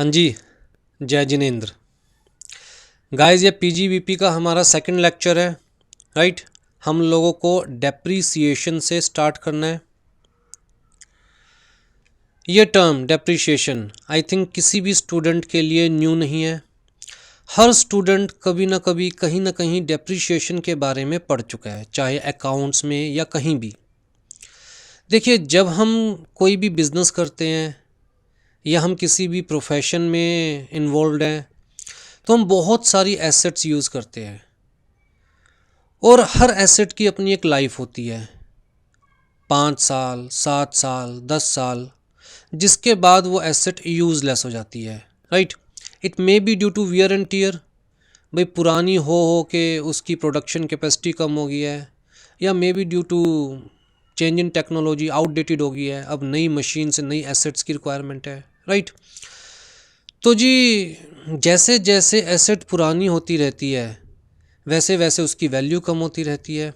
हाँ जी, जय जिनेंद्र। गाइस, ये पीजीवीपी का हमारा सेकंड लेक्चर है। राइट, हम लोगों को डेप्रीसिएशन से स्टार्ट करना है। ये टर्म डेप्रीसिएशन आई थिंक किसी भी स्टूडेंट के लिए न्यू नहीं है। हर स्टूडेंट कभी ना कभी कहीं ना कहीं डेप्रीसिएशन के बारे में पढ़ चुका है, चाहे अकाउंट्स में या कहीं भी। देखिए, जब हम कोई भी बिज़नेस करते हैं या हम किसी भी प्रोफेशन में इन्वॉल्व हैं तो हम बहुत सारी एसेट्स यूज़ करते हैं और हर एसेट की अपनी एक लाइफ होती है, 5 साल, 7 साल, 10 साल, जिसके बाद वो एसेट यूज़लेस हो जाती है। Right, it may be due to wear and tear, भाई पुरानी हो के उसकी प्रोडक्शन कैपेसिटी कम हो गई है, या may be due to change in technology, outdated हो गई है, अब नई मशीन से नई एसेट्स की रिक्वायरमेंट है। राइट, तो जी जैसे जैसे एसेट पुरानी होती रहती है वैसे वैसे उसकी वैल्यू कम होती रहती है।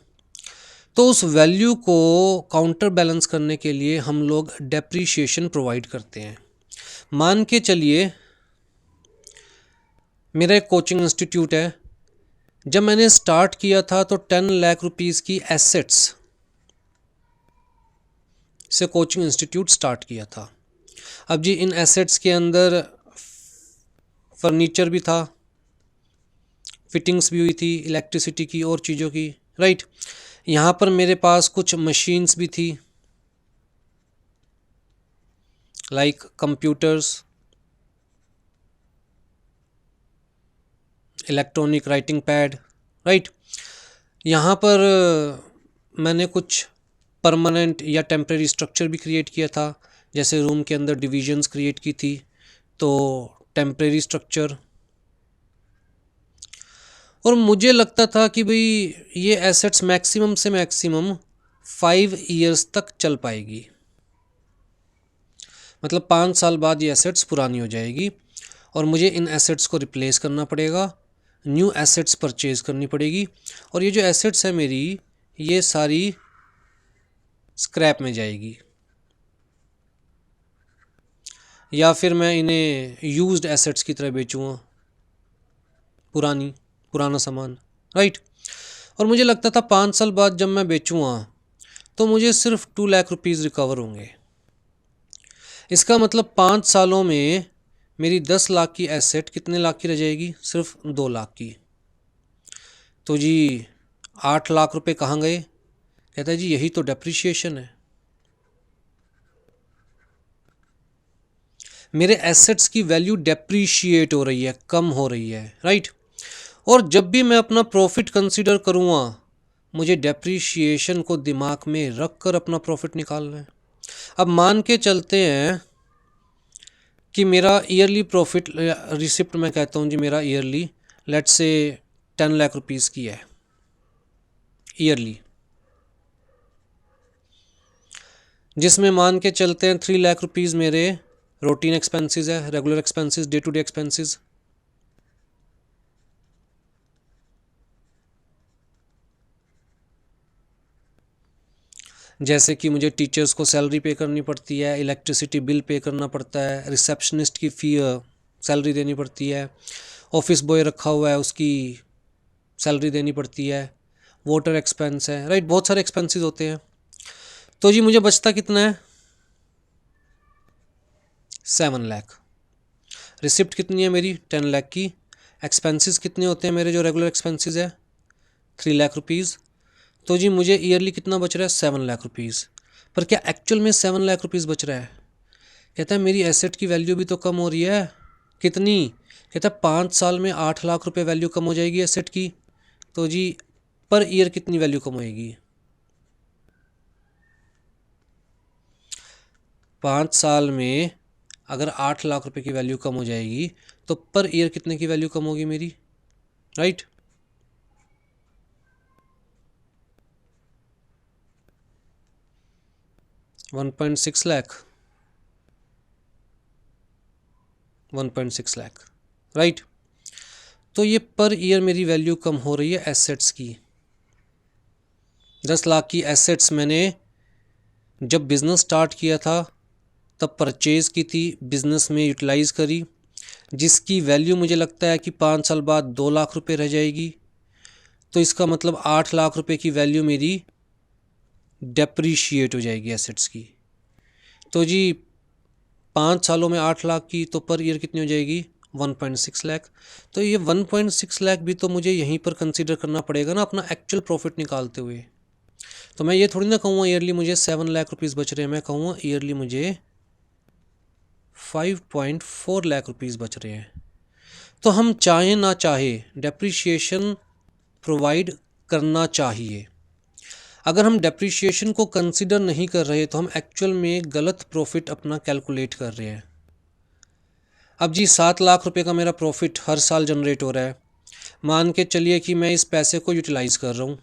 तो उस वैल्यू को काउंटर बैलेंस करने के लिए हम लोग डेप्रीशिएशन प्रोवाइड करते हैं। मान के चलिए मेरा एक कोचिंग इंस्टीट्यूट है। जब मैंने स्टार्ट किया था तो 10 लाख रुपीस की एसेट्स से कोचिंग इंस्टीट्यूट स्टार्ट किया था। अब जी इन एसेट्स के अंदर फर्नीचर भी था, फिटिंग्स भी हुई थी इलेक्ट्रिसिटी की और चीज़ों की। राइट, यहाँ पर मेरे पास कुछ मशीन्स भी थी, like computers, electronic writing pad. Right, यहाँ पर मैंने कुछ परमानेंट या टेम्परेरी स्ट्रक्चर भी क्रिएट किया था। जैसे रूम के अंदर डिविजन्स क्रिएट की थी तो टेम्परेरी स्ट्रक्चर। और मुझे लगता था कि भाई ये एसेट्स मैक्सिमम से मैक्सिमम 5 ईयर्स तक चल पाएगी, मतलब 5 साल बाद ये एसेट्स पुरानी हो जाएगी और मुझे इन एसेट्स को रिप्लेस करना पड़ेगा, न्यू एसेट्स परचेज करनी पड़ेगी। और ये जो एसेट्स है मेरी, ये सारी स्क्रैप में जाएगी या फिर मैं इन्हें यूज्ड एसेट्स की तरह बेचूँगा, पुराना सामान। राइट, और मुझे लगता था 5 साल बाद जब मैं बेचूँगा तो मुझे सिर्फ 2 लाख रुपीज़ रिकवर होंगे। इसका मतलब 5 सालों में मेरी 10 लाख की एसेट कितने लाख की रह जाएगी? सिर्फ 2 लाख की। तो जी 8 लाख रुपए कहाँ गए? कहता है जी यही तो डेप्रिशिएशन है। मेरे एसेट्स की वैल्यू डेप्रीशिएट हो रही है, कम हो रही है। राइट, और जब भी मैं अपना प्रॉफिट कंसीडर करूँगा मुझे डेप्रीशिएशन को दिमाग में रख कर अपना प्रॉफिट निकालना है। अब मान के चलते हैं कि मेरा ईयरली प्रॉफिट रिसिप्ट, मैं कहता हूँ जी मेरा yearly let's say 10 lakh rupees की है ईयरली, जिसमें मान के चलते हैं 3 लाख रुपीज़ मेरे रूटीन एक्सपेंसेस है, regular expenses, day to day expenses. जैसे कि मुझे टीचर्स को सैलरी पे करनी पड़ती है, इलेक्ट्रिसिटी बिल पे करना पड़ता है, रिसेप्शनिस्ट की फ़ी सैलरी देनी पड़ती है, ऑफिस बॉय रखा हुआ है उसकी सैलरी देनी पड़ती है, वाटर एक्सपेंस है। राइट, बहुत सारे एक्सपेंसेस होते हैं। तो जी मुझे बचता कितना है? 7 लाख। रिसिप्ट कितनी है मेरी? 10 लाख की। एक्सपेंसेस कितने होते हैं मेरे जो रेगुलर एक्सपेंसेस है? 3 लाख रुपीज़। तो जी मुझे ईयरली कितना बच रहा है? 7 लाख रुपीज़। पर क्या एक्चुअल में 7 लाख रुपीज़ बच रहा है? कहता है मेरी एसेट की वैल्यू भी तो कम हो रही है। कितनी? कहता है 5 साल में 8 लाख रुपए वैल्यू कम हो जाएगी एसेट की। तो जी पर ईयर कितनी वैल्यू कम होएगी? 5 साल में अगर 8 लाख रुपए की वैल्यू कम हो जाएगी तो पर ईयर कितने की वैल्यू कम होगी मेरी? राइट, 1.6 लाख, 1.6 लाख। राइट, तो ये पर ईयर मेरी वैल्यू कम हो रही है एसेट्स की। 10 लाख की एसेट्स मैंने जब बिज़नेस स्टार्ट किया था तब परचेज़ की थी, बिज़नेस में यूटिलाइज़ करी, जिसकी वैल्यू मुझे लगता है कि 5 साल बाद 2 लाख रुपए रह जाएगी। तो इसका मतलब 8 लाख रुपए की वैल्यू मेरी डेप्रीशिएट हो जाएगी एसेट्स की। तो जी 5 सालों में 8 लाख की, तो पर ईयर कितनी हो जाएगी 1.6 लाख। तो ये 1.6 लाख भी तो मुझे यहीं पर कंसीडर करना पड़ेगा ना अपना एक्चुअल प्रॉफिट निकालते हुए। तो मैं ये थोड़ी ना कहूँगा ईयरली मुझे 7 लाख रुपीज़ बच रहे हैं, मैं कहूँगा ईयरली मुझे 5.4 लाख रुपीज़ बच रहे हैं। तो हम चाहे ना चाहे डेप्रीशिएशन प्रोवाइड करना चाहिए। अगर हम डेप्रीशिएशन को कंसिडर नहीं कर रहे तो हम एक्चुअल में गलत प्रॉफिट अपना कैलकुलेट कर रहे हैं। अब जी 7 लाख रुपए का मेरा प्रॉफिट हर साल जनरेट हो रहा है, मान के चलिए कि मैं इस पैसे को यूटिलाइज़ कर रहा हूँ,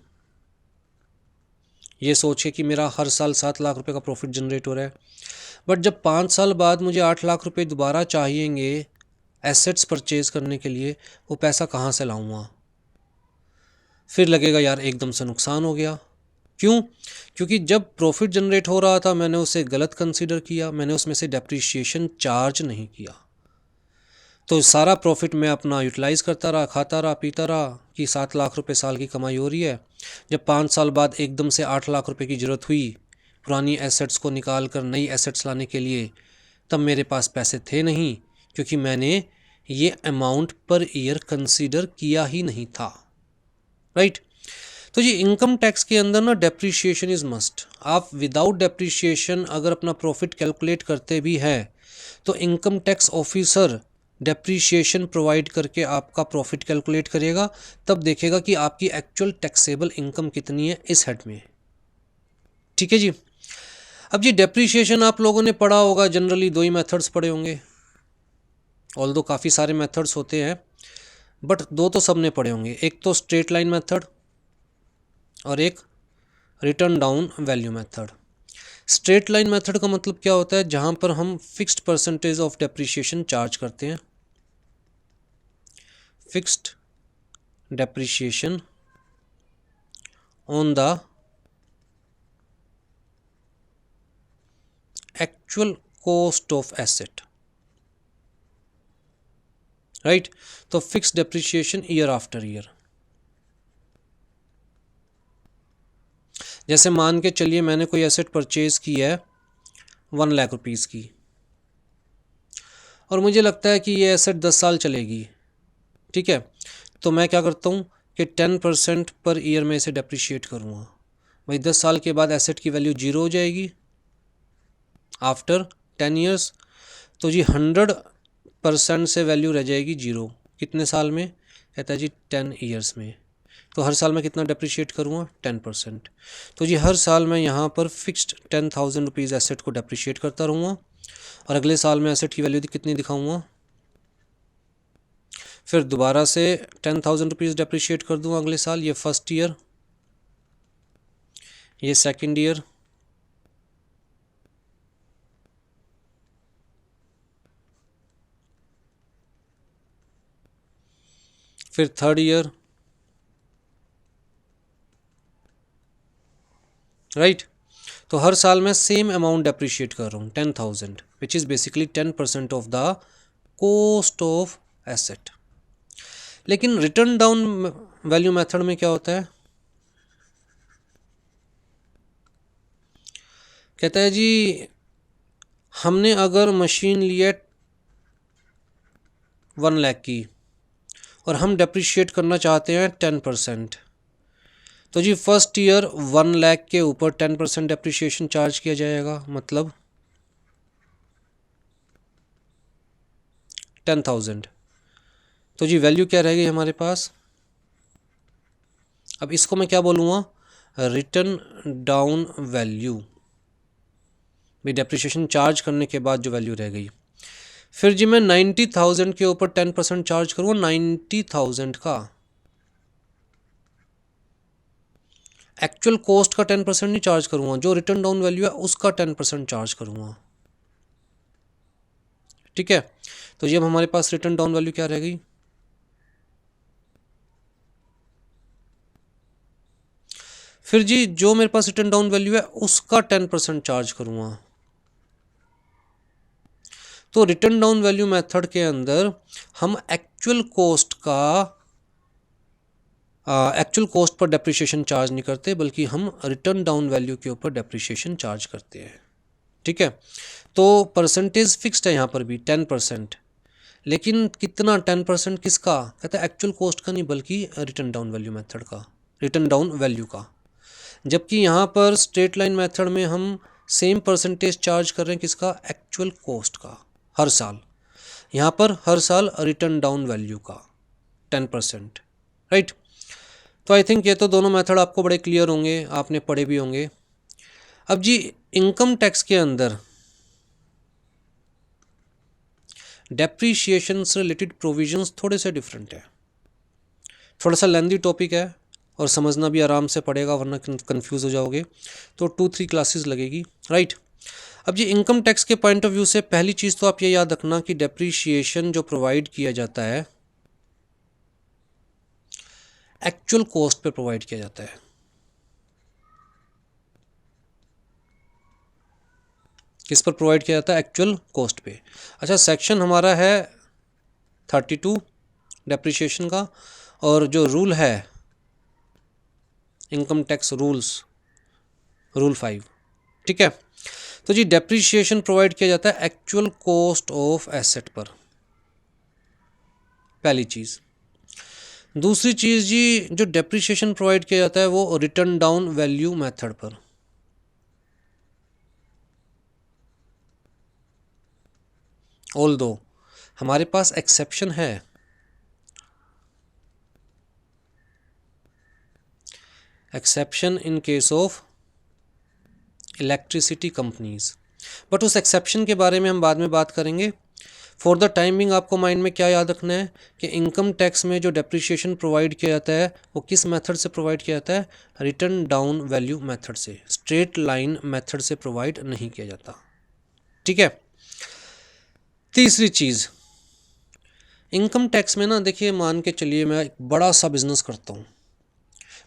ये सोच के कि मेरा हर साल 7 लाख रुपए का प्रॉफिट जनरेट हो रहा है। बट जब 5 साल बाद मुझे 8 लाख रुपए दोबारा चाहिएंगे एसेट्स परचेज करने के लिए, वो पैसा कहाँ से लाऊंगा? फिर लगेगा यार एकदम से नुकसान हो गया। क्यों? क्योंकि जब प्रॉफिट जनरेट हो रहा था मैंने उसे गलत कंसीडर किया, मैंने उसमें से डेप्रीशिएशन चार्ज नहीं किया। तो सारा प्रॉफिट मैं अपना यूटिलाइज़ करता रहा, खाता रहा, पीता रहा कि 7 लाख रुपए साल की कमाई हो रही है। जब 5 साल बाद एकदम से 8 लाख रुपए की ज़रूरत हुई पुरानी एसेट्स को निकाल कर नई एसेट्स लाने के लिए, तब मेरे पास पैसे थे नहीं, क्योंकि मैंने ये अमाउंट पर ईयर कंसीडर किया ही नहीं था। राइट? तो ये इनकम टैक्स के अंदर ना डेप्रीशिएशन इज़ मस्ट। आप विदाउट डेप्रीशिएशन अगर अपना प्रॉफिट कैलकुलेट करते भी हैं तो income tax officer depreciation provide करके आपका प्रॉफिट कैलकुलेट करेगा, तब देखेगा कि आपकी एक्चुअल टैक्सेबल इनकम कितनी है इस हेड में। ठीक है जी। अब जी डेप्रीशिएशन आप लोगों ने पढ़ा होगा, जनरली 2 ही मेथड्स पढ़े होंगे, ऑल्दो काफ़ी सारे मेथड्स होते हैं बट 2 तो सबने पढ़े होंगे। एक तो स्ट्रेट लाइन मेथड और एक written down value method. Straight line method का मतलब क्या होता है? जहां पर हम fixed percentage of depreciation charge करते हैं, fixed depreciation on the actual cost of asset. Right? तो fixed depreciation year after year. जैसे मान के चलिए मैंने कोई एसेट परचेज की है 1 लाख रुपीज़ की, और मुझे लगता है कि ये एसेट 10 साल चलेगी। ठीक है, तो मैं क्या करता हूँ कि 10% पर ईयर में इसे डेप्रीशिएट करूँगा। भाई 10 साल के बाद एसेट की वैल्यू 0 हो जाएगी आफ्टर 10 ईयर्स। तो जी 100% से वैल्यू रह जाएगी 0। कितने साल में? कहता है जी 10 ईयर्स में। तो हर साल मैं कितना डेप्रीशिएट करूँगा? 10%। तो जी हर साल मैं यहाँ पर फिक्स्ड 10,000 रुपीज़ एसेट को डेप्रीशिएट करता रहूँगा, और अगले साल में एसेट की वैल्यू कितनी दिखाऊँगा, फिर दोबारा से 10,000 रुपीज़ डेप्रीशिएट कर दूँगा अगले साल। ये फर्स्ट ईयर, ये सेकंड ईयर, फिर थर्ड ईयर। राइट? तो हर साल मैं सेम अमाउंट डेप्रीशिएट कर रहा हूँ 10,000, which is basically 10% of the cost of asset. लेकिन रिटर्न डाउन वैल्यू मेथड में क्या होता है? कहता है जी हमने अगर मशीन ली है 1 लाख की और हम डेप्रीशिएट करना चाहते हैं 10%, तो जी फर्स्ट ईयर 1 लाख के ऊपर 10% डेप्रीशिएशन चार्ज किया जाएगा, मतलब 10,000। तो जी वैल्यू क्या रहेगी हमारे पास? अब इसको मैं क्या बोलूँगा? Return down value. भाई डेप्रीशिएशन चार्ज करने के बाद जो वैल्यू रह गई। फिर जी मैं 90,000 के ऊपर 10% चार्ज करूँगा, 90,000 का एक्चुअल कॉस्ट का 10% नहीं चार्ज करूँगा, जो रिटर्न डाउन वैल्यू है उसका 10% चार्ज करूँगा। ठीक है, तो ये अब हमारे पास रिटर्न डाउन वैल्यू क्या रह गई? फिर जी जो मेरे पास रिटर्न डाउन वैल्यू है उसका 10% चार्ज करूँगा। तो रिटर्न डाउन वैल्यू मेथड के अंदर हम actual cost per depreciation charge नहीं करते, बल्कि हम रिटर्न डाउन वैल्यू के ऊपर डेप्रिसिएशन चार्ज करते हैं। ठीक है, तो परसेंटेज फिक्स्ड है यहाँ पर भी 10%, लेकिन कितना 10% किसका? कहता है एक्चुअल कॉस्ट का नहीं, बल्कि रिटर्न डाउन वैल्यू मेथड का, रिटर्न डाउन वैल्यू का। जबकि यहाँ पर स्ट्रेट लाइन मेथड में हम सेम परसेंटेज चार्ज कर रहे हैं किसका? एक्चुअल कॉस्ट का, हर साल। यहाँ पर हर साल रिटर्न डाउन वैल्यू का 10%, राइट। तो आई थिंक ये तो दोनों मेथड आपको बड़े क्लियर होंगे, आपने पढ़े भी होंगे। अब जी इनकम टैक्स के अंदर डेप्रीशिएशन से रिलेटेड प्रोविजंस थोड़े से डिफरेंट है। थोड़ा सा लेंदी टॉपिक है और समझना भी आराम से पड़ेगा, वरना कंफ्यूज हो जाओगे। तो 2-3 क्लासेस लगेगी, राइट। अब ये इनकम टैक्स के पॉइंट ऑफ व्यू से पहली चीज़ तो आप ये याद रखना कि डेप्रीशिएशन जो प्रोवाइड किया जाता है एक्चुअल कॉस्ट पे प्रोवाइड किया जाता है। किस पर प्रोवाइड किया जाता है? एक्चुअल कॉस्ट पे। अच्छा, सेक्शन हमारा है 32 डेप्रीशिएशन का, और जो रूल है इनकम टैक्स रूल्स, रूल 5। ठीक है, तो जी डेप्रीशिएशन प्रोवाइड किया जाता है एक्चुअल कॉस्ट ऑफ एसेट पर, पहली चीज़। दूसरी चीज़ जी, जो डेप्रीशिएशन प्रोवाइड किया जाता है वो रिटर्न डाउन वैल्यू मेथड पर। ऑल्दो हमारे पास एक्सेप्शन है, exception in case of electricity companies, but उस एक्सेप्शन के बारे में हम बाद में बात करेंगे। फॉर द टाइमिंग आपको माइंड में क्या याद रखना है कि इनकम टैक्स में जो डेप्रिसिएशन प्रोवाइड किया जाता है वो किस मेथड से प्रोवाइड किया जाता है? रिटर्न डाउन वैल्यू मेथड से, स्ट्रेट लाइन मेथड से प्रोवाइड नहीं किया जाता। ठीक है, तीसरी चीज़, इनकम टैक्स में ना देखिए, मान के चलिए मैं एक बड़ा सा बिजनेस करता हूँ,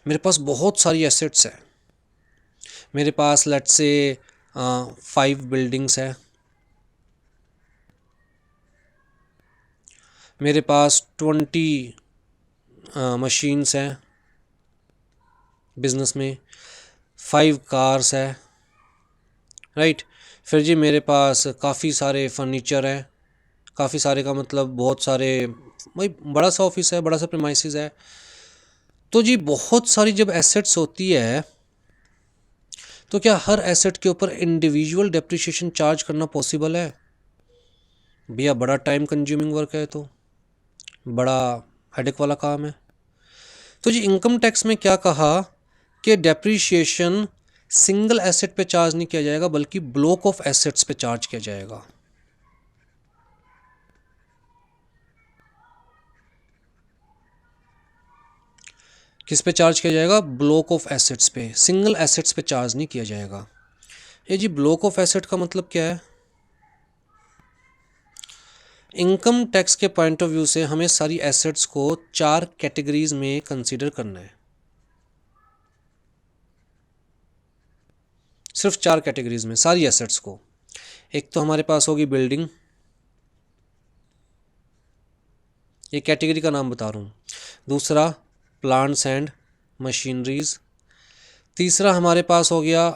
मेरे पास बहुत सारी एसेट्स है, मेरे पास लेट्स से 5 बिल्डिंग्स है, मेरे पास 20 मशीन्स हैं बिज़नेस में, 5 कार्स है, राइट। फिर जी मेरे पास काफ़ी सारे फर्नीचर हैं, काफ़ी सारे का मतलब बहुत सारे, भाई बड़ा सा ऑफिस है, बड़ा सा प्रीमाइसेस है। तो जी बहुत सारी जब एसेट्स होती है तो क्या हर एसेट के ऊपर इंडिविजुअल डेप्रिसिएशन चार्ज करना पॉसिबल है? भैया बड़ा टाइम कंज्यूमिंग वर्क है, तो बड़ा हेडेक वाला काम है। तो जी इनकम टैक्स में क्या कहा कि डेप्रिसिएशन सिंगल एसेट पे चार्ज नहीं किया जाएगा, बल्कि ब्लॉक ऑफ एसेट्स पे चार्ज किया जाएगा। किस पे चार्ज किया जाएगा? ब्लॉक ऑफ एसेट्स पे, सिंगल एसेट्स पे चार्ज नहीं किया जाएगा। ये जी ब्लॉक ऑफ एसेट का मतलब क्या है? इनकम टैक्स के पॉइंट ऑफ व्यू से हमें सारी एसेट्स को 4 कैटेगरीज में कंसीडर करना है, सिर्फ 4 कैटेगरीज में सारी एसेट्स को। एक तो हमारे पास होगी बिल्डिंग, ये कैटेगरी का नाम बता रहा हूँ। दूसरा प्लांट्स एंड मशीनरीज। तीसरा हमारे पास हो गया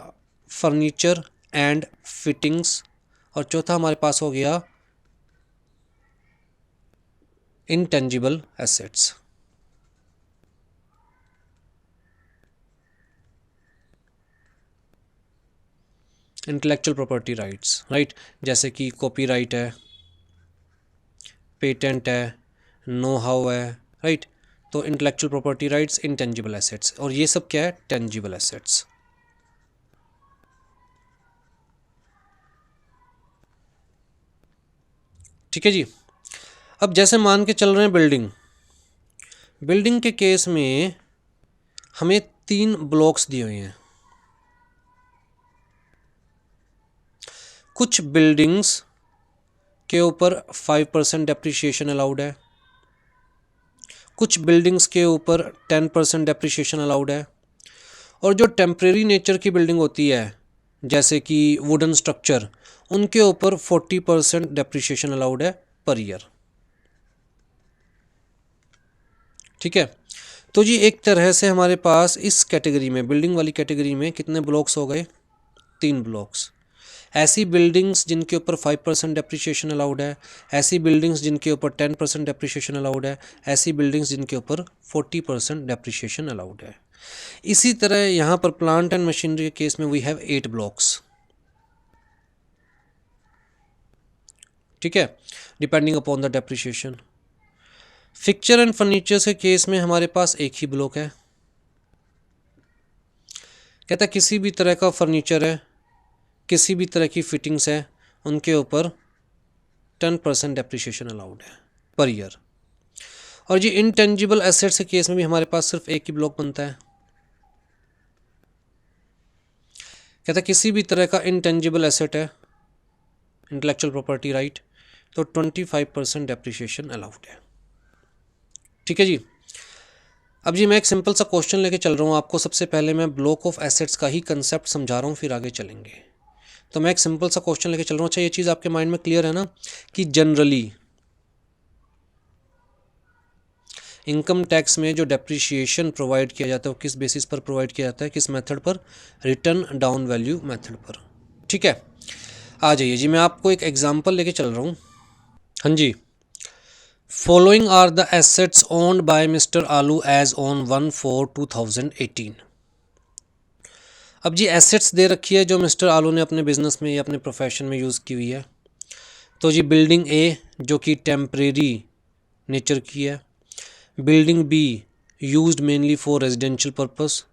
फर्नीचर एंड फिटिंग्स। और चौथा हमारे पास हो गया intangible assets. Intellectual property rights, right, जैसे कि कॉपीराइट है, पेटेंट है, नो हाउ है, राइट। तो intellectual property rights, intangible assets, और ये सब क्या है? Tangible assets. ठीक है जी। अब जैसे मान के चल रहे हैं बिल्डिंग, बिल्डिंग के केस में हमें 3 ब्लॉक्स दिए हुए हैं। कुछ बिल्डिंग्स के ऊपर 5% डेप्रिसिएशन अलाउड है, कुछ बिल्डिंग्स के ऊपर 10% डेप्रिसिएशन अलाउड है, और जो टेम्परेरी नेचर की बिल्डिंग होती है जैसे कि वुडन स्ट्रक्चर, उनके ऊपर 40% डेप्रिसिएशन अलाउड है पर ईयर। ठीक है, तो जी एक तरह से हमारे पास इस कैटेगरी में, बिल्डिंग वाली कैटेगरी में कितने ब्लॉक्स हो गए? 3 ब्लॉक्स। ऐसी बिल्डिंग्स जिनके ऊपर 5% डेप्रिसिएशन अलाउड है, ऐसी बिल्डिंग्स जिनके ऊपर 10% डेप्रिसिएशन अलाउड है, ऐसी बिल्डिंग्स जिनके ऊपर 40% डेप्रिसिएशन अलाउड है। इसी तरह यहाँ पर प्लांट एंड मशीनरी के केस में वी हैव 8 ब्लॉक्स। ठीक है, depending upon the depreciation. Fixture and furniture के केस में हमारे पास एक ही ब्लॉक है। कहता है किसी भी तरह का फर्नीचर है, किसी भी तरह की फिटिंग्स है, उनके ऊपर 10% डेप्रिसिएशन अलाउड है पर ईयर। और जी इनटेंजिबल एसेट्स के केस में भी हमारे पास सिर्फ एक ही ब्लॉक बनता है। कहता है किसी भी तरह का इनटेंजिबल एसेट है, इंटेलेक्चुअल प्रॉपर्टी राइट, तो 25% डेप्रिसिएशन अलाउड है। ठीक है जी। अब जी मैं एक सिंपल सा क्वेश्चन लेके चल रहा हूँ आपको। सबसे पहले मैं ब्लॉक ऑफ एसेट्स का ही कंसेप्ट समझा रहा हूँ, फिर आगे चलेंगे। तो मैं एक सिंपल सा क्वेश्चन लेके चल रहा हूँ। अच्छा, ये चीज़ आपके माइंड में क्लियर है ना कि जनरली इनकम टैक्स में जो डेप्रिसिएशन प्रोवाइड किया जाता है वो किस बेसिस पर प्रोवाइड किया जाता है? किस मेथड पर? रिटर्न डाउन वैल्यू मेथड पर। ठीक है, आ जाइए जी, मैं आपको एक एग्जांपल लेके चल रहा हूँ। हाँ जी, following are the assets owned by mister Aloo as on 1/4/2018। अब जी एसेट्स दे रखी है जो मिस्टर आलू ने अपने बिजनेस में या अपने प्रोफेशन में यूज़ की हुई है। तो जी बिल्डिंग ए जो कि टेम्परेरी नेचर की है, building B used mainly for residential purpose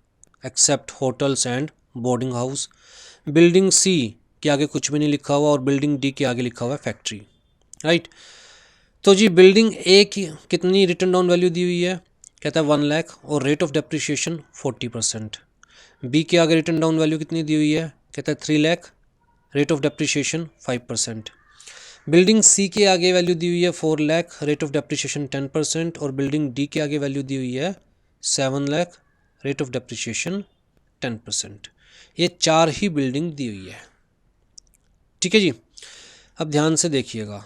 except hotels and boarding house, building C के आगे कुछ भी नहीं लिखा हुआ और बिल्डिंग डी के आगे लिखा हुआ है फैक्ट्री। राइट, तो जी बिल्डिंग ए की कितनी रिटर्न डाउन वैल्यू दी हुई है? कहता है 1 लाख और रेट ऑफ डेप्रिसिएशन 40%। बी के आगे रिटर्न डाउन वैल्यू कितनी दी हुई है? कहता है 3 lakh, rate of depreciation 5%। Building C के आगे वैल्यू दी हुई है 4 लाख, रेट ऑफ डेप्रिसिएशन 10%। और बिल्डिंग डी के आगे वैल्यू दी हुई है 7 लाख, रेट ऑफ डेप्रिसिएशन 10%। ये 4 ही बिल्डिंग दी हुई है। ठीक है जी, अब ध्यान से देखिएगा।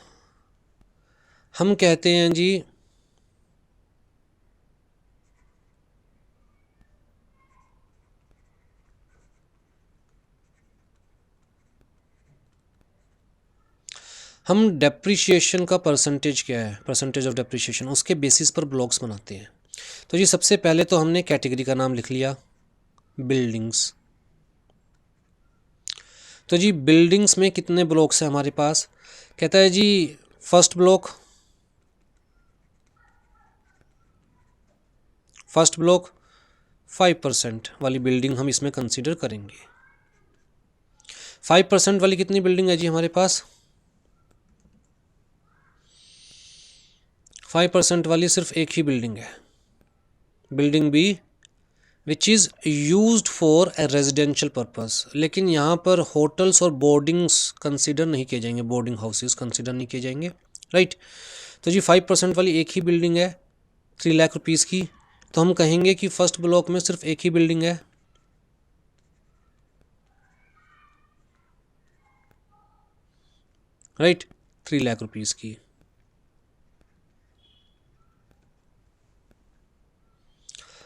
हम कहते हैं जी हम डेप्रिसिएशन का परसेंटेज क्या है, परसेंटेज ऑफ डेप्रिसिएशन, उसके बेसिस पर ब्लॉक्स बनाते हैं। तो जी सबसे पहले तो हमने कैटेगरी का नाम लिख लिया बिल्डिंग्स। तो जी बिल्डिंग्स में कितने ब्लॉक्स हैं हमारे पास? कहता है जी फर्स्ट ब्लॉक 5% वाली बिल्डिंग हम इसमें कंसीडर करेंगे। 5% वाली कितनी बिल्डिंग है जी हमारे पास? 5% वाली सिर्फ एक ही बिल्डिंग है, building B which is used for a residential purpose. लेकिन यहाँ पर होटल्स और बोर्डिंग्स कंसीडर नहीं किए जाएंगे, बोर्डिंग हाउसेस कंसीडर नहीं किए जाएंगे। राइट, तो जी 5% वाली एक ही बिल्डिंग है 3 लाख रुपीज़ की, तो हम कहेंगे कि फर्स्ट ब्लॉक में सिर्फ एक ही बिल्डिंग है। राइट, 3 लाख रुपीज़ की।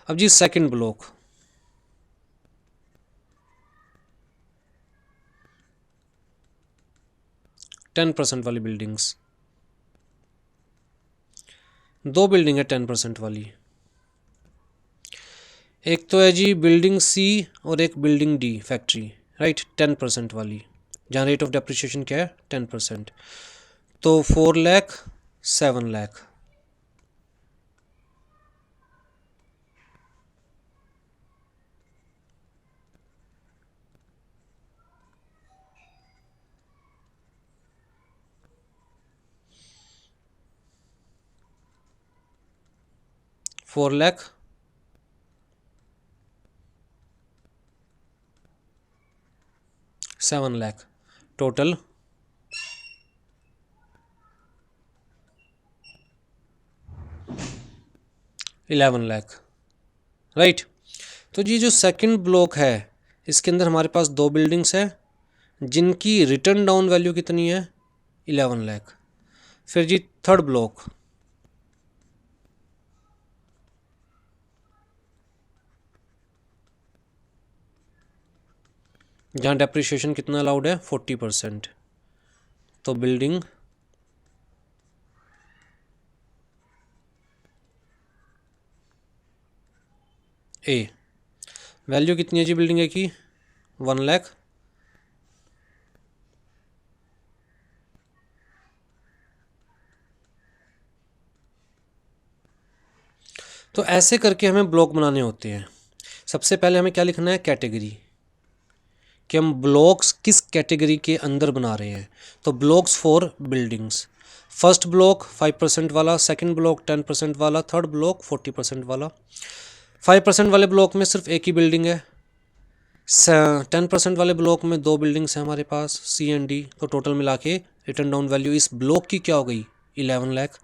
अब जी सेकंड ब्लॉक, टेन परसेंट वाली बिल्डिंग्स, दो बिल्डिंग है 10% वाली। एक तो है जी बिल्डिंग सी और एक बिल्डिंग डी फैक्ट्री। राइट, 10% वाली, जहाँ रेट ऑफ डेप्रिसिएशन क्या है 10%। तो 4 lakh 7 lakh. Four lakh 7 lakh, total 11 lakh. Right, तो जी जो सेकंड ब्लॉक है इसके अंदर हमारे पास दो बिल्डिंग्स है जिनकी रिटर्न डाउन वैल्यू कितनी है 11 लाख। फिर जी थर्ड ब्लॉक, जहाँ डेप्रिसिएशन कितना अलाउड है 40%। तो बिल्डिंग ए, वैल्यू कितनी है जी बिल्डिंग ए की 1 लाख। तो ऐसे करके हमें ब्लॉक बनाने होते हैं। सबसे पहले हमें क्या लिखना है, कैटेगरी, कि हम ब्लॉक्स किस कैटेगरी के अंदर बना रहे हैं। तो blocks for buildings, first block 5% वाला, सेकंड ब्लॉक 10% वाला, थर्ड ब्लॉक 40% वाला। 5% वाले ब्लॉक में सिर्फ एक ही बिल्डिंग है, 10% वाले ब्लॉक में 2 बिल्डिंग्स हैं हमारे पास सी एंड डी। तो टोटल मिला के रिटर्न डाउन वैल्यू इस ब्लॉक की क्या हो गई 11 लाख।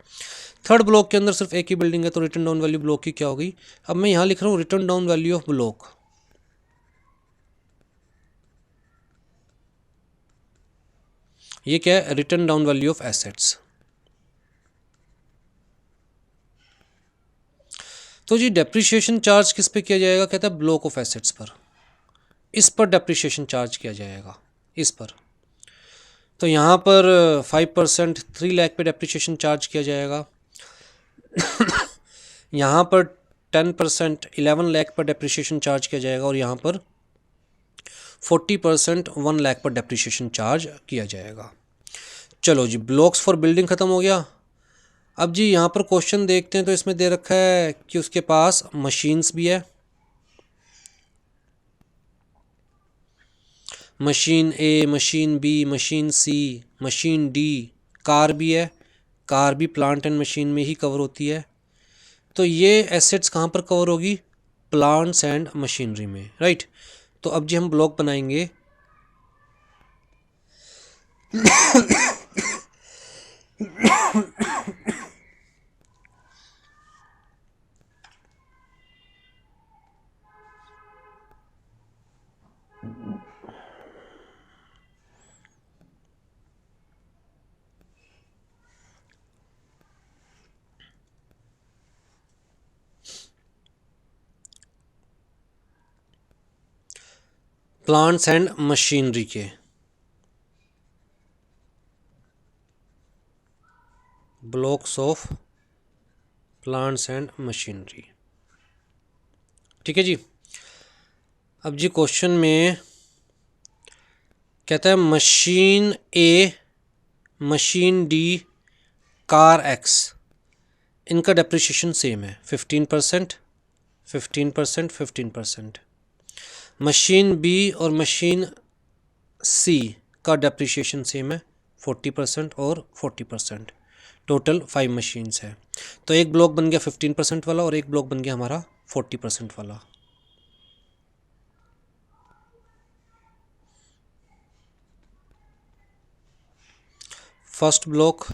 थर्ड ब्लॉक के अंदर सिर्फ एक ही बिल्डिंग है, तो रिटर्न डाउन वैल्यू ब्लॉक की क्या हो गई। अब मैं यहाँ लिख रहा हूँ return down value of block. ये क्या है, written down value of assets. तो जी डेप्रिसिएशन चार्ज किस पे किया जाएगा, कहता है ब्लॉक ऑफ एसेट्स पर, इस पर डेप्रिसिएशन चार्ज किया जाएगा, इस पर। तो यहाँ पर 5% 3 लाख पे डेप्रिसिएशन चार्ज किया जाएगा। यहाँ पर 10% 11 लाख पर डेप्रिसिएशन चार्ज किया जाएगा, और यहाँ पर 40% 1 लाख पर डेप्रिसिएशन चार्ज किया जाएगा। चलो जी, ब्लॉक्स फॉर बिल्डिंग ख़त्म हो गया। अब जी यहाँ पर क्वेश्चन देखते हैं, तो इसमें दे रखा है कि उसके पास मशीन्स भी है, मशीन ए, मशीन बी, मशीन सी, मशीन डी, कार भी है। कार भी प्लांट एंड मशीन में ही कवर होती है। तो ये एसेट्स कहाँ पर कवर होगी, प्लांट्स एंड मशीनरी में, राइट। तो अब जी हम ब्लॉक बनाएंगे। प्लांट्स एंड मशीनरी के blocks of plants and machinery, ठीक है जी। अब जी क्वेश्चन में कहता है मशीन ए, मशीन डी, कार एक्स, इनका डेप्रिसिएशन सेम है 15%, 15%, 15%। मशीन बी और मशीन सी का डेप्रिसिएशन सेम है 40% और 40%। टोटल 5 मशीन्स है। तो एक ब्लॉक बन गया 15% वाला, और एक ब्लॉक बन गया हमारा 40% वाला। फर्स्ट ब्लॉक,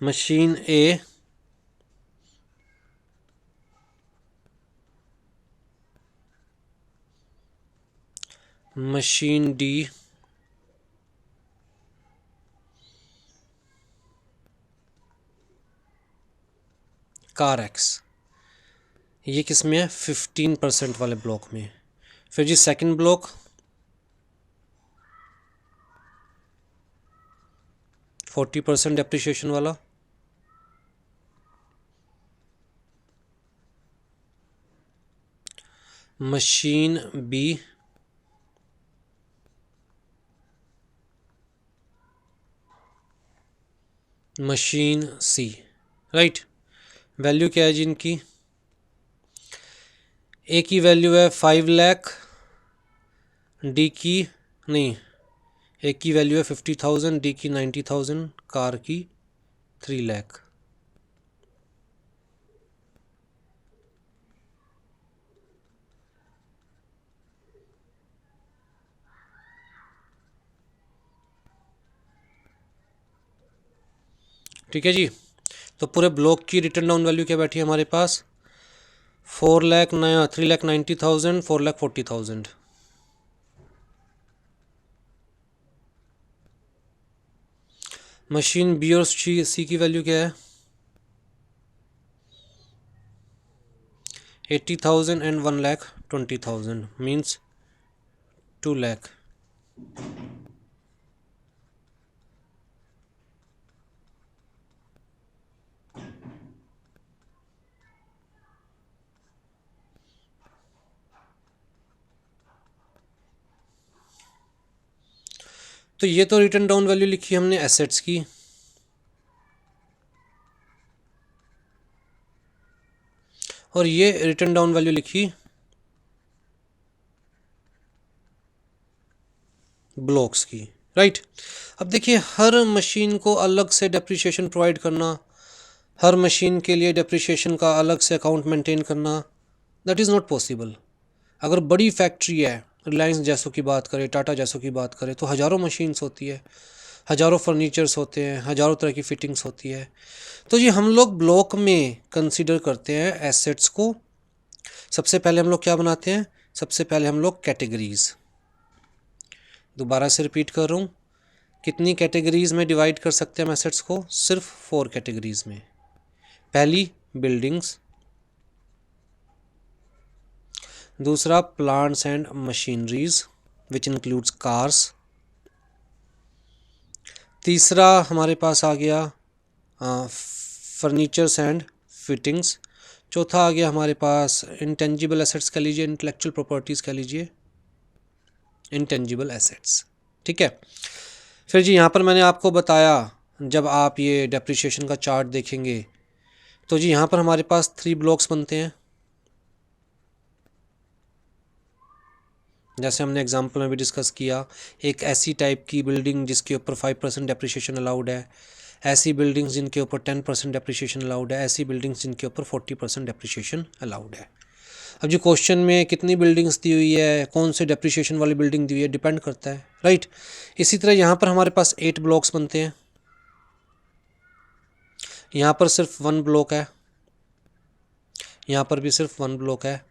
मशीन ए, मशीन डी, कार एक्स, ये किस में है 15% वाले ब्लॉक में। फिर जी सेकंड ब्लॉक 40% डेप्रिसिएशन वाला, मशीन बी, मशीन सी, राइट। वैल्यू क्या है जी इनकी, ए की वैल्यू है 5 लाख, डी की नहीं, ए की वैल्यू है 50,000, डी की 90,000, कार की 3 लाख। ठीक है जी। तो पूरे ब्लॉक की रिटर्न डाउन वैल्यू क्या बैठी है हमारे पास 3,90,000, 4,40,000। मशीन बी और सी की वैल्यू क्या है? 80,000 एंड 1,20,000 मीन्स 2 लाख। तो ये तो रिटर्न डाउन वैल्यू लिखी हमने एसेट्स की, और ये रिटर्न डाउन वैल्यू लिखी ब्लॉक्स की, राइट। अब देखिए, हर मशीन को अलग से डेप्रिसिएशन प्रोवाइड करना, हर मशीन के लिए डेप्रिसिएशन का अलग से अकाउंट मेंटेन करना, दैट इज़ नॉट पॉसिबल। अगर बड़ी फैक्ट्री है, रिलायंस जैसों की बात करें, टाटा जैसों की बात करें, तो हज़ारों मशीन्स होती है, हज़ारों फर्नीचर्स होते हैं, हज़ारों तरह की फिटिंग्स होती है। तो ये हम लोग ब्लॉक में कंसीडर करते हैं एसेट्स को। सबसे पहले हम लोग क्या बनाते हैं? सबसे पहले हम लोग कैटेगरीज, दोबारा से रिपीट कर रहा हूँ, कितनी कैटेगरीज में डिवाइड कर सकते हैं हम एसेट्स को? सिर्फ 4 कैटेगरीज में। पहली बिल्डिंग्स, दूसरा plants and machineries which includes cars, तीसरा हमारे पास आ गया फर्नीचर्स एंड फिटिंग्स, चौथा आ गया हमारे पास इंटेंजिबल एसेट्स कह लीजिए, इंटेलेक्चुअल प्रॉपर्टीज़ कह लीजिए, इंटेंजिबल एसेट्स। ठीक है। फिर जी यहाँ पर मैंने आपको बताया, जब आप ये डेप्रिसिएशन का चार्ट देखेंगे तो जी यहाँ पर हमारे पास 3 ब्लॉक्स बनते हैं, जैसे हमने एग्जांपल में भी डिस्कस किया। एक ऐसी टाइप की बिल्डिंग जिसके ऊपर 5% डेप्रिसिएशन अलाउड है, ऐसी बिल्डिंग्स जिनके ऊपर 10% डेप्रिसिएशन अलाउड है, ऐसी बिल्डिंग्स जिनके ऊपर 40% डेप्रिसिएशन अलाउड है। अब जो क्वेश्चन में कितनी बिल्डिंग्स दी हुई है, कौन से डेप्रिसिएशन वाली बिल्डिंग दी हुई है, डिपेंड करता है, राइट। इसी तरह यहाँ पर हमारे पास 8 ब्लॉक्स बनते हैं, यहाँ पर सिर्फ 1 ब्लॉक है, यहाँ पर भी सिर्फ 1 ब्लॉक है,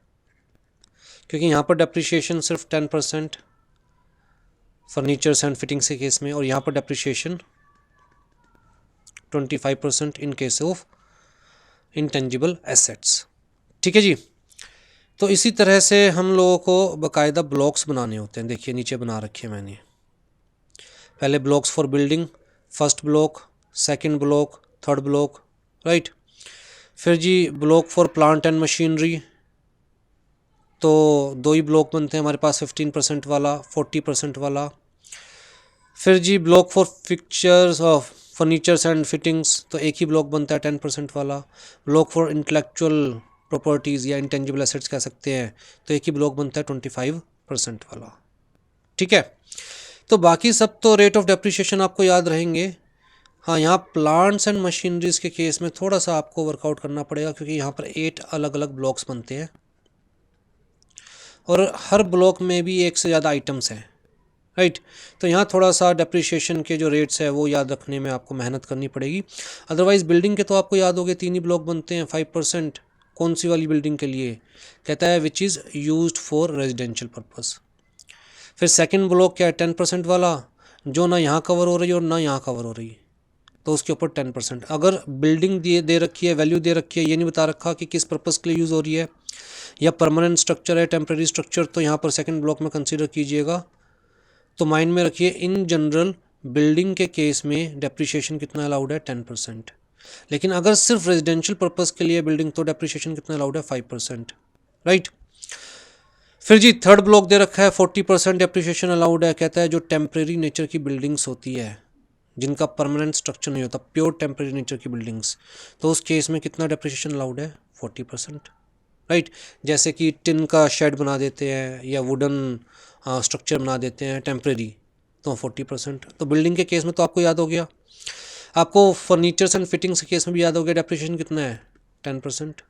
क्योंकि यहाँ पर डेप्रिसिएशन सिर्फ 10% फर्नीचर्स एंड फिटिंग्स के केस में, और यहाँ पर depreciation 25% in case of intangible assets. ठीक है जी। तो इसी तरह से हम लोगों को बाकायदा ब्लॉक्स बनाने होते हैं। देखिए नीचे बना रखे हैं मैंने, पहले blocks for building, first block, second block, third block, right. फिर जी block for plant and machinery, तो 2 ही ब्लॉक बनते हैं हमारे पास, 15% वाला, 40% वाला। फिर जी block for fixtures of furnitures and fittings, तो एक ही ब्लॉक बनता है 10% वाला। ब्लॉक फॉर इंटेलेक्चुअल प्रॉपर्टीज़ या इंटेंजिबल एसेट्स कह सकते हैं, तो एक ही ब्लॉक बनता है 25% वाला। ठीक है। तो बाकी सब तो रेट ऑफ डेप्रिसिएशन आपको याद रहेंगे। हाँ, यहाँ प्लांट्स एंड मशीनरीज के केस में थोड़ा सा आपको वर्कआउट करना पड़ेगा, क्योंकि यहाँ पर 8 अलग अलग ब्लॉक्स बनते हैं और हर ब्लॉक में भी एक से ज़्यादा आइटम्स हैं, राइट। तो यहाँ थोड़ा सा डेप्रिसिएशन के जो रेट्स है वो याद रखने में आपको मेहनत करनी पड़ेगी। अदरवाइज़ बिल्डिंग के तो आपको याद होगे 3 ही ब्लॉक बनते हैं, 5%। कौन सी वाली बिल्डिंग के लिए? कहता है विच is used for residential purpose. फिर सेकंड ब्लॉक क्या है? 10% वाला, जो ना यहाँ कवर हो रही है और ना यहाँ कवर हो रही है, तो उसके ऊपर 10%। अगर बिल्डिंग दे रखी है, वैल्यू दे रखी है, ये नहीं बता रखा कि किस पर्पज़ के लिए यूज़ हो रही है, या परमानेंट स्ट्रक्चर है, टेम्प्रेरी स्ट्रक्चर, तो यहाँ पर सेकंड ब्लॉक में कंसीडर कीजिएगा। तो माइंड में रखिए, इन जनरल बिल्डिंग के केस में डेप्रिसिएशन कितना अलाउड है? 10%। लेकिन अगर सिर्फ रेजिडेंशियल पर्पज़ के लिए बिल्डिंग, तो डेप्रिसिएशन कितना अलाउड है? 5%, राइट। फिर जी थर्ड ब्लॉक दे रखा है 40% डेप्रिसिएशन अलाउड है। कहता है जो टेम्प्रेरी नेचर की बिल्डिंग्स होती है, जिनका परमानेंट स्ट्रक्चर नहीं होता, प्योर टेम्प्रेरी नेचर की बिल्डिंग्स, तो उस केस में कितना डेप्रिसिएशन अलाउड है? 40%, राइट। जैसे कि टिन का शेड बना देते हैं या वुडन स्ट्रक्चर बना देते हैं टेम्प्रेरी, तो 40%। तो बिल्डिंग के केस में तो आपको याद हो गया। आपको फर्नीचर्स एंड फिटिंग्स के केस में भी याद हो गया, डेप्रिसिएशन कितना है? 10%।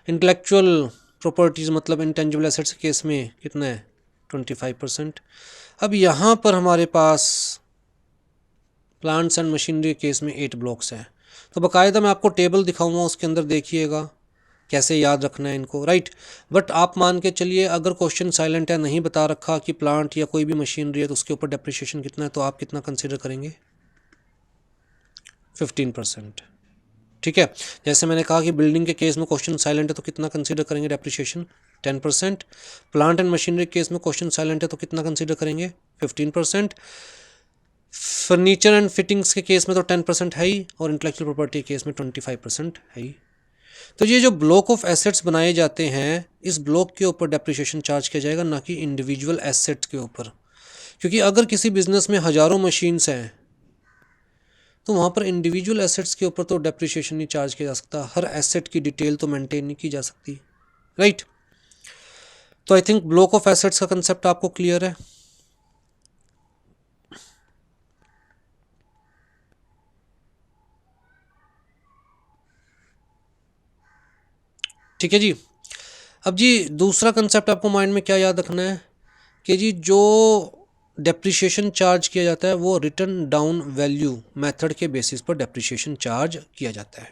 इंटेलेक्चुअल प्रॉपर्टीज़ मतलब इंटेंजिबल एसेट्स के केस में कितना है? 25%। अब यहाँ पर हमारे पास प्लांट्स एंड मशीनरी के केस में 8 ब्लॉक्स हैं। तो बाकायदा मैं आपको टेबल दिखाऊंगा, उसके अंदर देखिएगा कैसे याद रखना है इनको, राइट। बट आप मान के चलिए अगर क्वेश्चन साइलेंट है, नहीं बता रखा कि प्लांट या कोई भी मशीनरी है तो उसके ऊपर डेप्रिसिएशन कितना है, तो आप कितना कंसिडर करेंगे? 15%। ठीक है। जैसे मैंने कहा कि बिल्डिंग के केस में क्वेश्चन साइलेंट है तो कितना कंसीडर करेंगे डेप्रिसिएशन? 10%। प्लांट एंड मशीनरी के केस में क्वेश्चन साइलेंट है तो कितना कंसीडर करेंगे? 15%। फर्नीचर एंड फिटिंग्स के केस में तो 10% है ही, और इंटेलेक्चुअल प्रॉपर्टी के केस में 25% है ही। तो ये जो ब्लॉक ऑफ एसेट्स बनाए जाते हैं, इस ब्लॉक के ऊपर डेप्रिसिएशन चार्ज किया जाएगा, ना कि इंडिविजुअल एसेट्स के ऊपर। क्योंकि अगर किसी बिजनेस में हज़ारों मशीन्स हैं तो वहाँ पर इंडिविजुअल एसेट्स के ऊपर तो डेप्रिसिएशन नहीं चार्ज किया जा सकता, हर एसेट की डिटेल तो मेंटेन नहीं की जा सकती, राइट। तो I think block of assets का कंसेप्ट आपको क्लियर है। ठीक है जी। अब जी दूसरा कंसेप्ट आपको माइंड में क्या याद रखना है कि जी जो डेप्रिसिएशन चार्ज किया जाता है वो रिटर्न डाउन वैल्यू मेथड के बेसिस पर डेप्रिसिएशन चार्ज किया जाता है।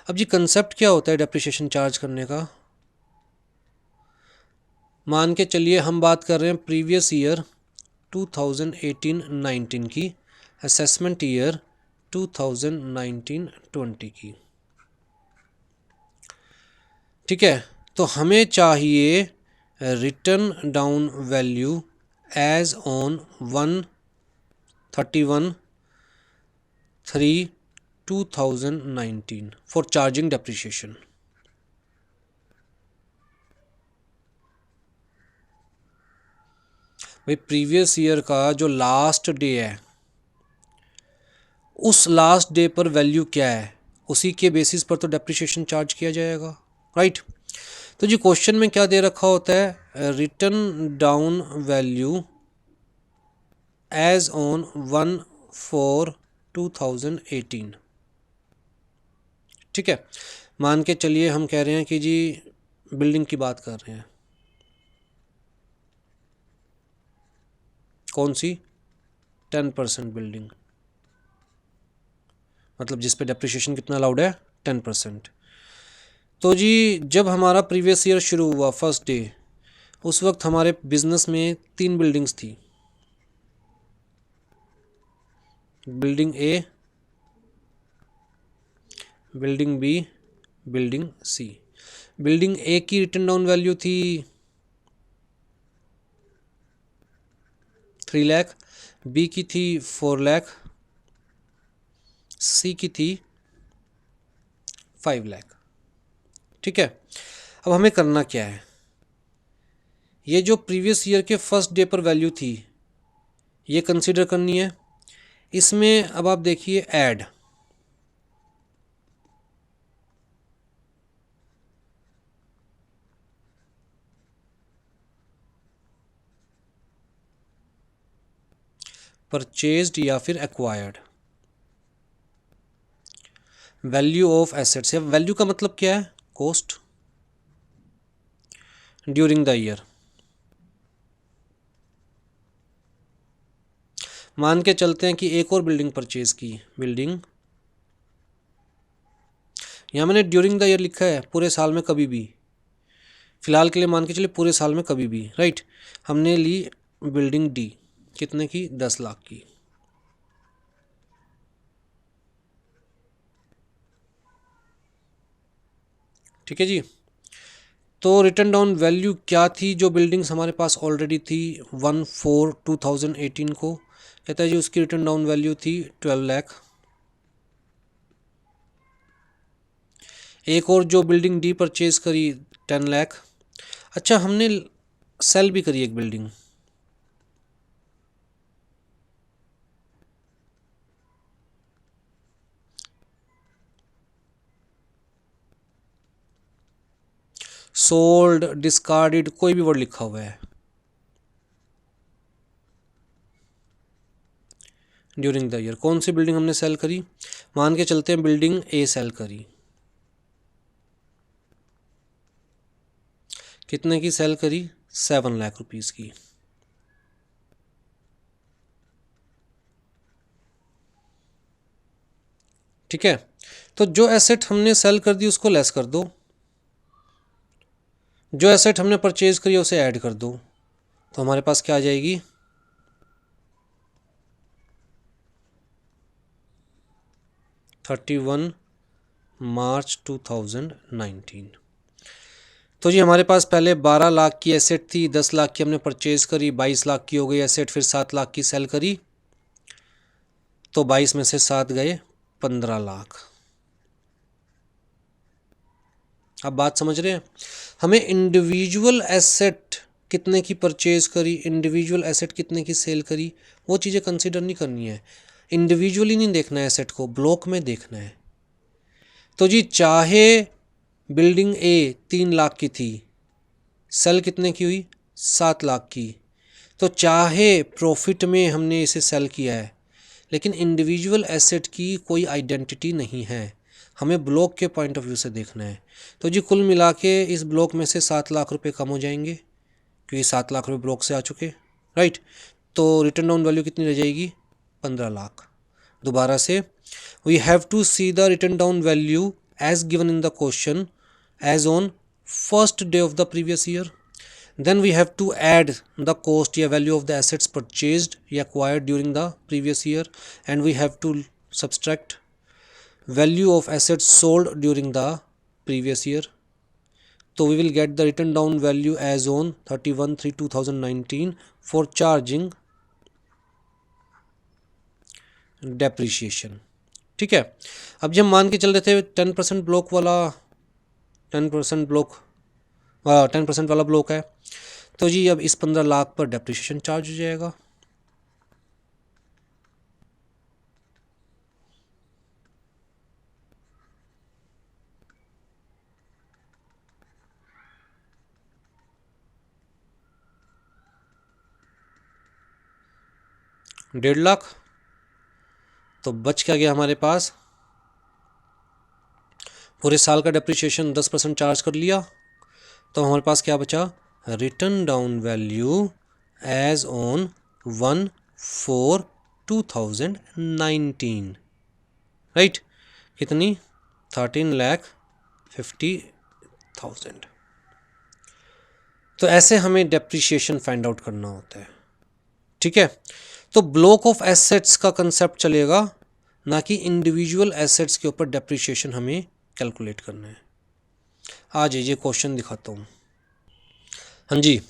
अब जी कंसेप्ट क्या होता है डेप्रिसिएशन चार्ज करने का? मान के चलिए हम बात कर रहे हैं प्रीवियस ईयर 2018-19 की, असेसमेंट ईयर 2019-20 की। ठीक है। तो हमें चाहिए written down value as on 1/31/3/2019 for charging depreciation. भाई प्रीवियस ईयर का जो लास्ट डे है, उस लास्ट डे पर वैल्यू क्या है, उसी के बेसिस पर तो डेप्रिसिएशन चार्ज किया जाएगा, राइट। तो जी क्वेश्चन में क्या दे रखा होता है? Written down value as on 1/4/2018। ठीक है। मान के चलिए हम कह रहे हैं कि जी बिल्डिंग की बात कर रहे हैं, कौन सी? 10% बिल्डिंग, मतलब जिस पे डेप्रिसिएशन कितना अलाउड है? 10%। तो जी जब हमारा प्रीवियस ईयर शुरू हुआ फर्स्ट डे, उस वक्त हमारे बिजनेस में 3 बिल्डिंग्स थी, बिल्डिंग ए, बिल्डिंग बी, बिल्डिंग सी। बिल्डिंग ए की रिटर्न डाउन वैल्यू थी 3 लाख, बी की थी 4 लाख, सी की थी 5 लाख। ठीक है। अब हमें करना क्या है? ये जो प्रीवियस ईयर के फर्स्ट डे पर वैल्यू थी ये कंसीडर करनी है। इसमें अब आप देखिए ऐड, परचेज्ड या फिर acquired, value of assets. Value का मतलब क्या है? Cost during the year. मान के चलते हैं कि एक और बिल्डिंग परचेज की, बिल्डिंग, यहाँ मैंने ड्यूरिंग द ईयर लिखा है, पूरे साल में कभी भी, फिलहाल के लिए मान के चलिए पूरे साल में कभी भी, राइट। हमने ली बिल्डिंग डी, कितने की? 10 लाख की। ठीक है जी। तो रिटर्न डाउन वैल्यू क्या थी जो बिल्डिंग्स हमारे पास ऑलरेडी थी 1/4/2018 को? कहता है जी उसकी रिटर्न डाउन वैल्यू थी 12 लाख। एक और जो बिल्डिंग डी परचेज करी 10 लाख। अच्छा हमने सेल भी करी एक बिल्डिंग, सोल्ड, डिस्कार्डेड, कोई भी वर्ड लिखा हुआ है, ड्यूरिंग द ईयर। कौन सी बिल्डिंग हमने सेल करी? मान के चलते हैं बिल्डिंग ए सेल करी। कितने की सेल करी? 7 लाख रुपीस की। ठीक है। तो जो एसेट हमने सेल कर दी उसको लेस कर दो, जो एसेट हमने परचेज करी है उसे ऐड कर दो, तो हमारे पास क्या आ जाएगी, 31 मार्च 2019। तो जी हमारे पास पहले 12 लाख की एसेट थी, 10 लाख की हमने परचेज करी, 22 लाख की हो गई एसेट, फिर 7 लाख की सेल करी, तो 22 में से 7 गए 15 लाख। अब बात समझ रहे हैं, हमें इंडिविजुअल एसेट कितने की परचेज करी, इंडिविजुअल एसेट कितने की सेल करी, वो चीज़ें कंसिडर नहीं करनी है, इंडिविजुअली नहीं देखना है एसेट को, ब्लॉक में देखना है। तो जी चाहे बिल्डिंग ए 3 लाख की थी, सेल कितने की हुई, 7 लाख की, तो चाहे प्रॉफिट में हमने इसे सेल किया है, लेकिन इंडिविजुअल एसेट की कोई आइडेंटिटी नहीं है, हमें ब्लॉक के पॉइंट ऑफ व्यू से देखना है। तो जी कुल मिला के इस ब्लॉक में से 7 लाख रुपए कम हो जाएंगे, क्योंकि 7 लाख रुपए ब्लॉक से आ चुके, राइट। तो रिटर्न डाउन वैल्यू कितनी रह जाएगी, 15 लाख। दोबारा से, we have to see the written down value as given in the question as on first day of the previous year, then we have to add the cost या value of the assets purchased या acquired during the previous year, and we have to subtract value of assets sold during the previous year. So we will get the written down value as on 31/3/2019 for charging depreciation। ठीक है, अब जब मान के चल रहे थे 10% block वाला 10% ब्लॉक 10% वाला ब्लॉक है, तो जी अब इस 15 लाख पर डेप्रिसिएशन चार्ज हो जाएगा। डेढ़ लाख, तो बच क्या गया हमारे पास, पूरे साल का डेप्रिसिएशन 10% चार्ज कर लिया, तो हमारे पास क्या बचा, written down value as on 1/4/2019, right, कितनी, 13,50,000। तो ऐसे हमें डेप्रिसिएशन फाइंड आउट करना होता है, ठीक है। तो ब्लॉक ऑफ एसेट्स का कंसेप्ट चलेगा, ना कि इंडिविजुअल एसेट्स के ऊपर डेप्रिसिएशन हमें कैलकुलेट करना है। आ जाइए क्वेश्चन दिखाता हूँ। हाँ जी,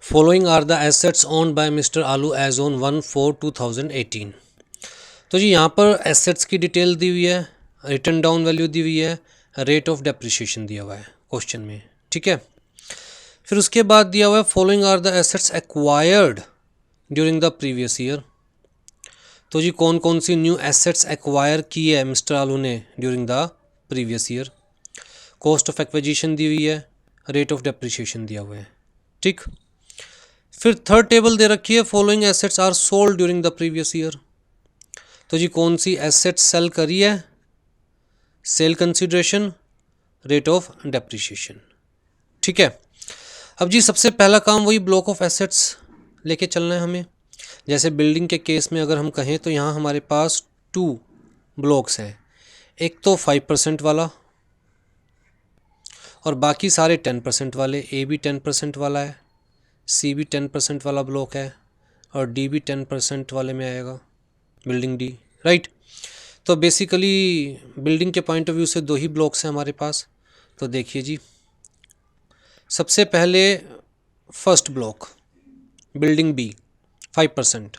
following are the assets owned by mister Aloo as on 1/4/2018। तो जी यहाँ पर एसेट्स की डिटेल दी हुई है, रिटर्न डाउन वैल्यू दी हुई है, रेट ऑफ डेप्रिसिएशन दिया हुआ है क्वेश्चन में, ठीक है। फिर उसके बाद दिया हुआ है following are the assets acquired during the previous year. तो जी कौन कौन सी न्यू एसेट्स एक्वायर की है मिस्टर आलू ने during the previous year, cost of acquisition दी हुई है, रेट ऑफ डेप्रिसिएशन दिया हुआ है, ठीक। फिर थर्ड टेबल दे रखी है, following assets are sold during the previous year. तो जी कौन सी एसेट सेल करी है, sale consideration, rate of depreciation, ठीक है। अब जी सबसे पहला काम वही ब्लॉक ऑफ एसेट्स लेके चलना है हमें। जैसे बिल्डिंग के केस में अगर हम कहें तो यहाँ हमारे पास 2 ब्लॉक्स हैं, एक तो 5% वाला और बाकी सारे 10% वाले, ए भी 10% वाला है, सी भी 10% वाला ब्लॉक है और डी भी 10% वाले में आएगा, बिल्डिंग डी, राइट। तो बेसिकली बिल्डिंग के पॉइंट ऑफ व्यू से 2 ही ब्लॉक्स हैं हमारे पास। तो देखिए जी, सबसे पहले फर्स्ट ब्लॉक बिल्डिंग बी 5%,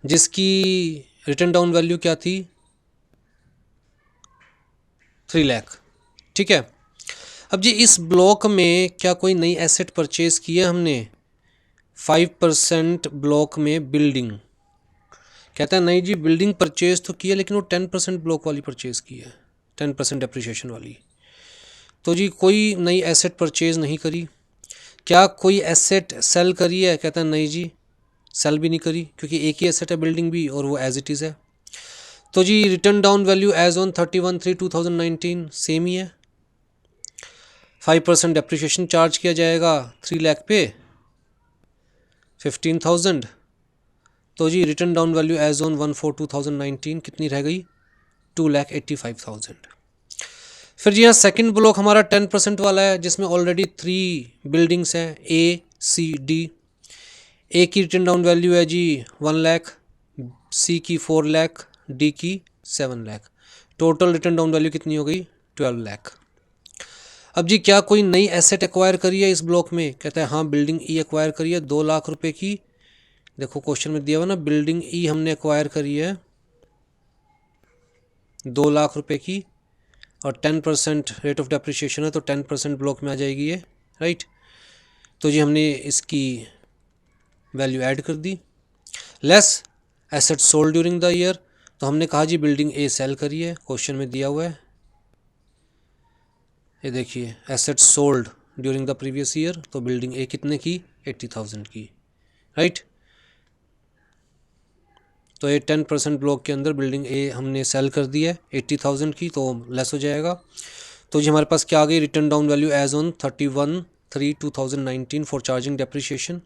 जिसकी रिटर्न डाउन वैल्यू क्या थी, 3 लाख, ठीक है। अब जी इस ब्लॉक में क्या कोई नई एसेट परचेज की है हमने, 5% ब्लॉक में बिल्डिंग, कहता है नहीं जी बिल्डिंग परचेज तो की है लेकिन वो 10% ब्लॉक वाली परचेज की है, 10% डेप्रिसिएशन वाली। तो जी कोई नई एसेट परचेज नहीं करी। क्या कोई एसेट सेल करी है, कहता है नहीं जी सेल भी नहीं करी, क्योंकि एक ही एसेट है बिल्डिंग भी और वो एज इट इज़ है। तो जी written down value as on 31/3/2019 same ही है, 5% डेप्रिसिएशन चार्ज किया जाएगा 3 लाख पे 15,000। तो जी written down value as on 1/4/2019 कितनी रह गई, 2,85,000। फिर जी यहाँ सेकंड ब्लॉक हमारा 10% वाला है, जिसमें ऑलरेडी 3 बिल्डिंग्स हैं, ए सी डी। ए की रिटर्न डाउन वैल्यू है जी 1 लाख, सी की 4 लाख, डी की 7 lakh. Total return down value कितनी हो गई? 12 लाख। अब जी क्या कोई नई एसेट एक्वायर करी है इस ब्लॉक में? कहता है हाँ, बिल्डिंग ई एक्वायर करी है 2 लाख रुपए की। देखो क्वेश्चन में दिया हुआ ना, बिल्डिंग ई हमने एक्वायर करी है 2 लाख रुपए की, और 10% रेट ऑफ डेप्रिसिएशन है, तो 10% ब्लॉक में आ जाएगी ये, राइट। तो जी हमने इसकी वैल्यू ऐड कर दी। Less asset sold during the year, तो हमने कहा जी बिल्डिंग ए सेल करी है, क्वेश्चन में दिया हुआ है, ये देखिए asset sold during the previous year, तो बिल्डिंग ए कितने की? 80,000 की, राइट। तो ये 10% ब्लॉक के अंदर बिल्डिंग ए हमने सेल कर दी है 80,000 की, तो लेस हो जाएगा। तो जी हमारे पास क्या आ गई? Written down value as on 31/3/2019 for charging depreciation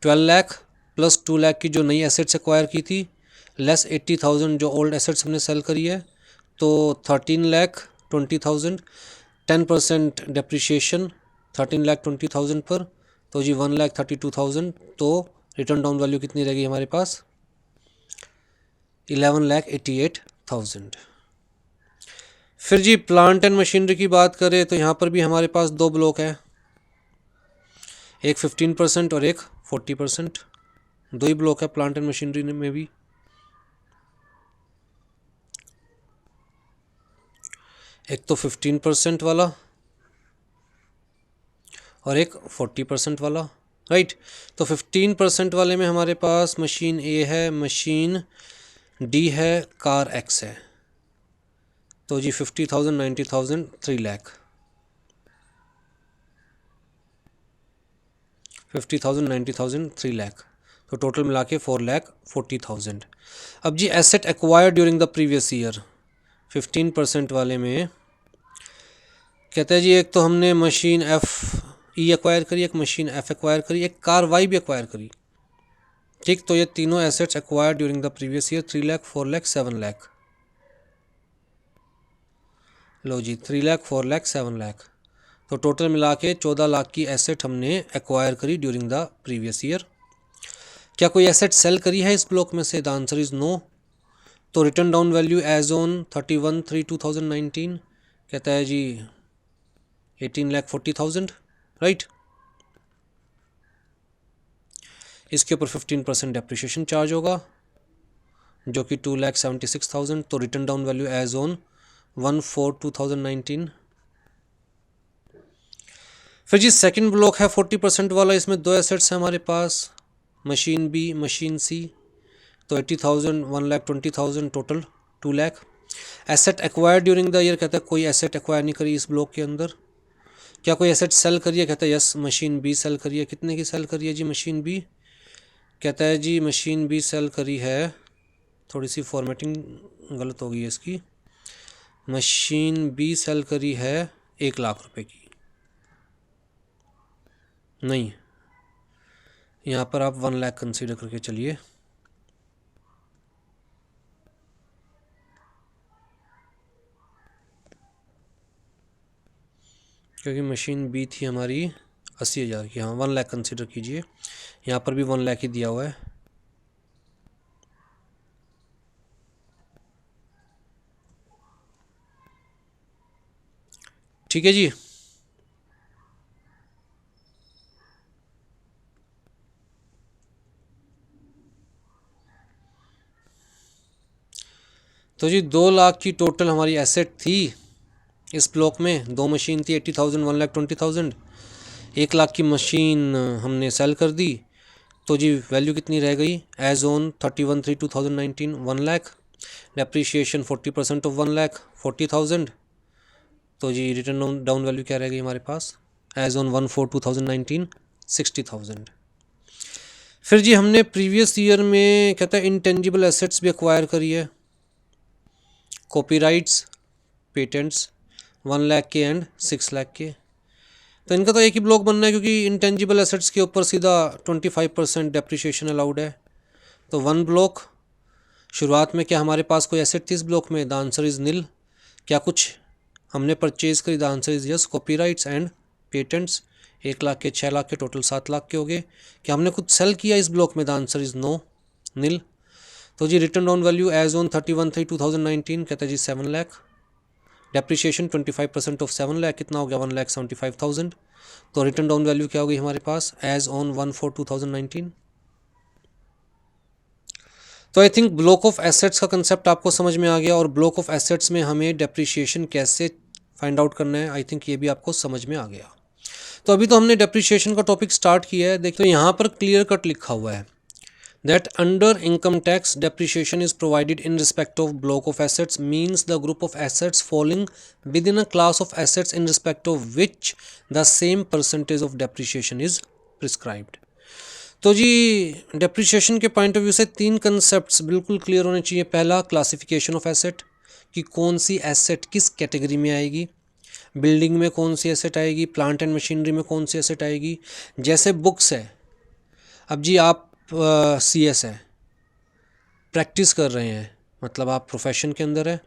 12 lakh plus 2 lakh की जो नई एसेट्स एक्वायर की थी, लेस 80,000 जो ओल्ड एसेट्स हमने सेल करी है, तो 13,20,000। 10% डेप्रिसिएशन 13,20,000 पर, तो जी 1,32,000। तो रिटर्न डाउन वैल्यू कितनी रहेगी हमारे पास? 11,88,000। फिर जी प्लांट एंड मशीनरी की बात करें तो यहाँ पर भी हमारे पास 2 ब्लॉक है, एक 15% और एक 40%। 2 ही ब्लॉक है प्लांट एंड मशीनरी में भी। एक तो 15% वाला और एक 40% वाला, राइट। तो 15% वाले में हमारे पास मशीन ए है, मशीन डी है, कार एक्स है। तो जी 50,000, 90,000, 3 लाख। 50,000, 90,000, 3 लाख, तो टोटल मिला के 4,40,000। अब जी asset acquired during the previous year 15% वाले में कहते हैं जी, एक तो हमने मशीन एफ ई एक्वायर करी, एक मशीन एफ एक्वायर करी, एक कार वाई भी एक्वायर करी, ठीक। तो ये तीनों assets acquired during the previous year 3 lakh, 4 lakh, 7 lakh. लो जी 3 लाख, 4 लाख, 7 लाख, तो टोटल मिला के 14 लाख की एसेट हमने एक्वायर करी ड्यूरिंग द प्रीवियस ईयर। क्या कोई एसेट सेल करी है इस ब्लॉक में से? The answer is no. तो written down value as on 31/3/2019 कहता है जी 18,40,000, राइट। इसके ऊपर 15% डेप्रिसिएशन चार्ज होगा जो कि 2,76,000। तो written down value as on 1/4/2019। फिर जी सेकंड ब्लॉक है 40% वाला, इसमें 2 एसेट्स हैं हमारे पास, मशीन बी, मशीन सी। तो 80,000, 1,20,000, total 2 lakh. Asset acquire during the year कहता है कोई एसेट एक्वायर नहीं करी इस ब्लॉक के अंदर। क्या कोई एसेट सेल करिए? कहता है यस, मशीन बी सेल करिए। कितने की सेल करिए जी मशीन बी? कहता है जी मशीन बी सेल करी है, थोड़ी सी फॉर्मेटिंग गलत हो गई है इसकी, मशीन बी सेल करी है 1 लाख रुपए की। नहीं, यहाँ पर आप 1 लाख कंसीडर करके चलिए, क्योंकि मशीन बी थी हमारी 80,000 की। हाँ 1 लाख कंसीडर कीजिए, यहाँ पर भी 1 लाख ही दिया हुआ है। ठीक है जी। तो जी 2 लाख की टोटल हमारी एसेट थी इस ब्लॉक में। 2 मशीन थी 80,000, 1,20,000। 1 लाख की मशीन हमने सेल कर दी, तो जी वैल्यू कितनी रह गई? As on 31/3/2019 1 lakh. Depreciation 40% of 1 lakh 40,000। तो जी रिटर्न डाउन वैल्यू क्या रह गई हमारे पास? As on 1/4/2019 60,000। फिर जी हमने प्रीवियस ईयर में कहता है इंटेंजिबल एसेट्स भी एक्वायर करी है, कॉपीराइट्स, पेटेंट्स 1 लाख के एंड 6 लाख के। तो इनका तो एक ही ब्लॉक बनना है, क्योंकि इंटेंजिबल एसेट्स के ऊपर सीधा 25% डेप्रिसिएशन अलाउड है। तो 1 ब्लॉक शुरुआत में क्या हमारे पास कोई एसेट थी इस ब्लॉक में? द आंसर इज़ नील। क्या कुछ हमने परचेज करी? The answer is yes. Copyrights and patents 1 lakh के, 6 लाख के, टोटल 7 लाख के हो गए। क्या हमने कुछ सेल किया इस ब्लॉक में? The answer is no, nil. तो जी written down value as on 31/3/2019 कहता है जी 7 लाख। डेप्रिसिएशन 25% ऑफ 7 लाख कितना हो गया? 1,75,000। तो रिटर्न डाउन वैल्यू क्या हो गई हमारे पास एज ऑन 1/4/2019? तो I think block of assets का कंसेप्ट आपको समझ में आ गया, और ब्लॉक ऑफ एसेट्स में हमें डेप्रिसिएशन कैसे फाइंड आउट करना है, आई थिंक ये भी आपको समझ में आ गया। तो अभी तो हमने डेप्रिसिएशन का टॉपिक स्टार्ट किया है। देखिए यहाँ पर क्लियर कट लिखा हुआ है that under income tax depreciation is provided in respect of block of assets means the group of assets falling within a class of assets in respect of which the same percentage of depreciation is prescribed। तो जी depreciation के point of view से 3 concepts बिल्कुल clear होने चाहिए। पहला, classification of asset, कि कौन सी एसेट किस कैटेगरी में आएगी, बिल्डिंग में कौन सी एसेट आएगी, प्लांट एंड मशीनरी में कौन सी एसेट आएगी। जैसे बुक्स है, अब जी आप CS है, प्रैक्टिस कर रहे हैं, मतलब आप प्रोफेशन के अंदर है,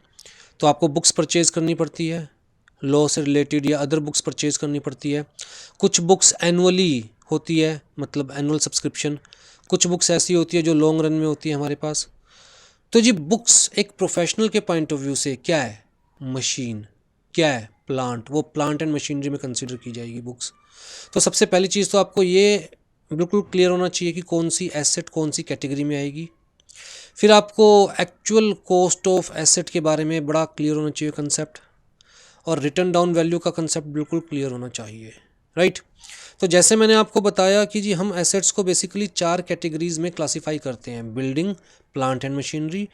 तो आपको बुक्स परचेज़ करनी पड़ती है, लॉ से रिलेटेड या अदर बुक्स परचेज़ करनी पड़ती है। कुछ बुक्स एनुअली होती है, मतलब एनुअल सब्सक्रिप्शन। कुछ बुक्स ऐसी होती है जो लॉन्ग रन में होती है हमारे पास। तो जी बुक्स एक प्रोफेशनल के पॉइंट ऑफ व्यू से क्या है? मशीन। क्या है? प्लांट। वो प्लांट एंड मशीनरी में कंसिडर की जाएगी बुक्स। तो सबसे पहली चीज़ तो आपको ये बिल्कुल क्लियर होना चाहिए कि कौन सी एसेट कौन सी कैटेगरी में आएगी। फिर आपको एक्चुअल कॉस्ट ऑफ एसेट के बारे में बड़ा क्लियर होना चाहिए कंसेप्ट, और रिटर्न डाउन वैल्यू का कंसेप्ट बिल्कुल क्लियर होना चाहिए, राइट। तो जैसे मैंने आपको बताया कि जी हम एसेट्स को बेसिकली 4 कैटेगरीज में क्लासीफाई करते हैं: building, plant and machinery,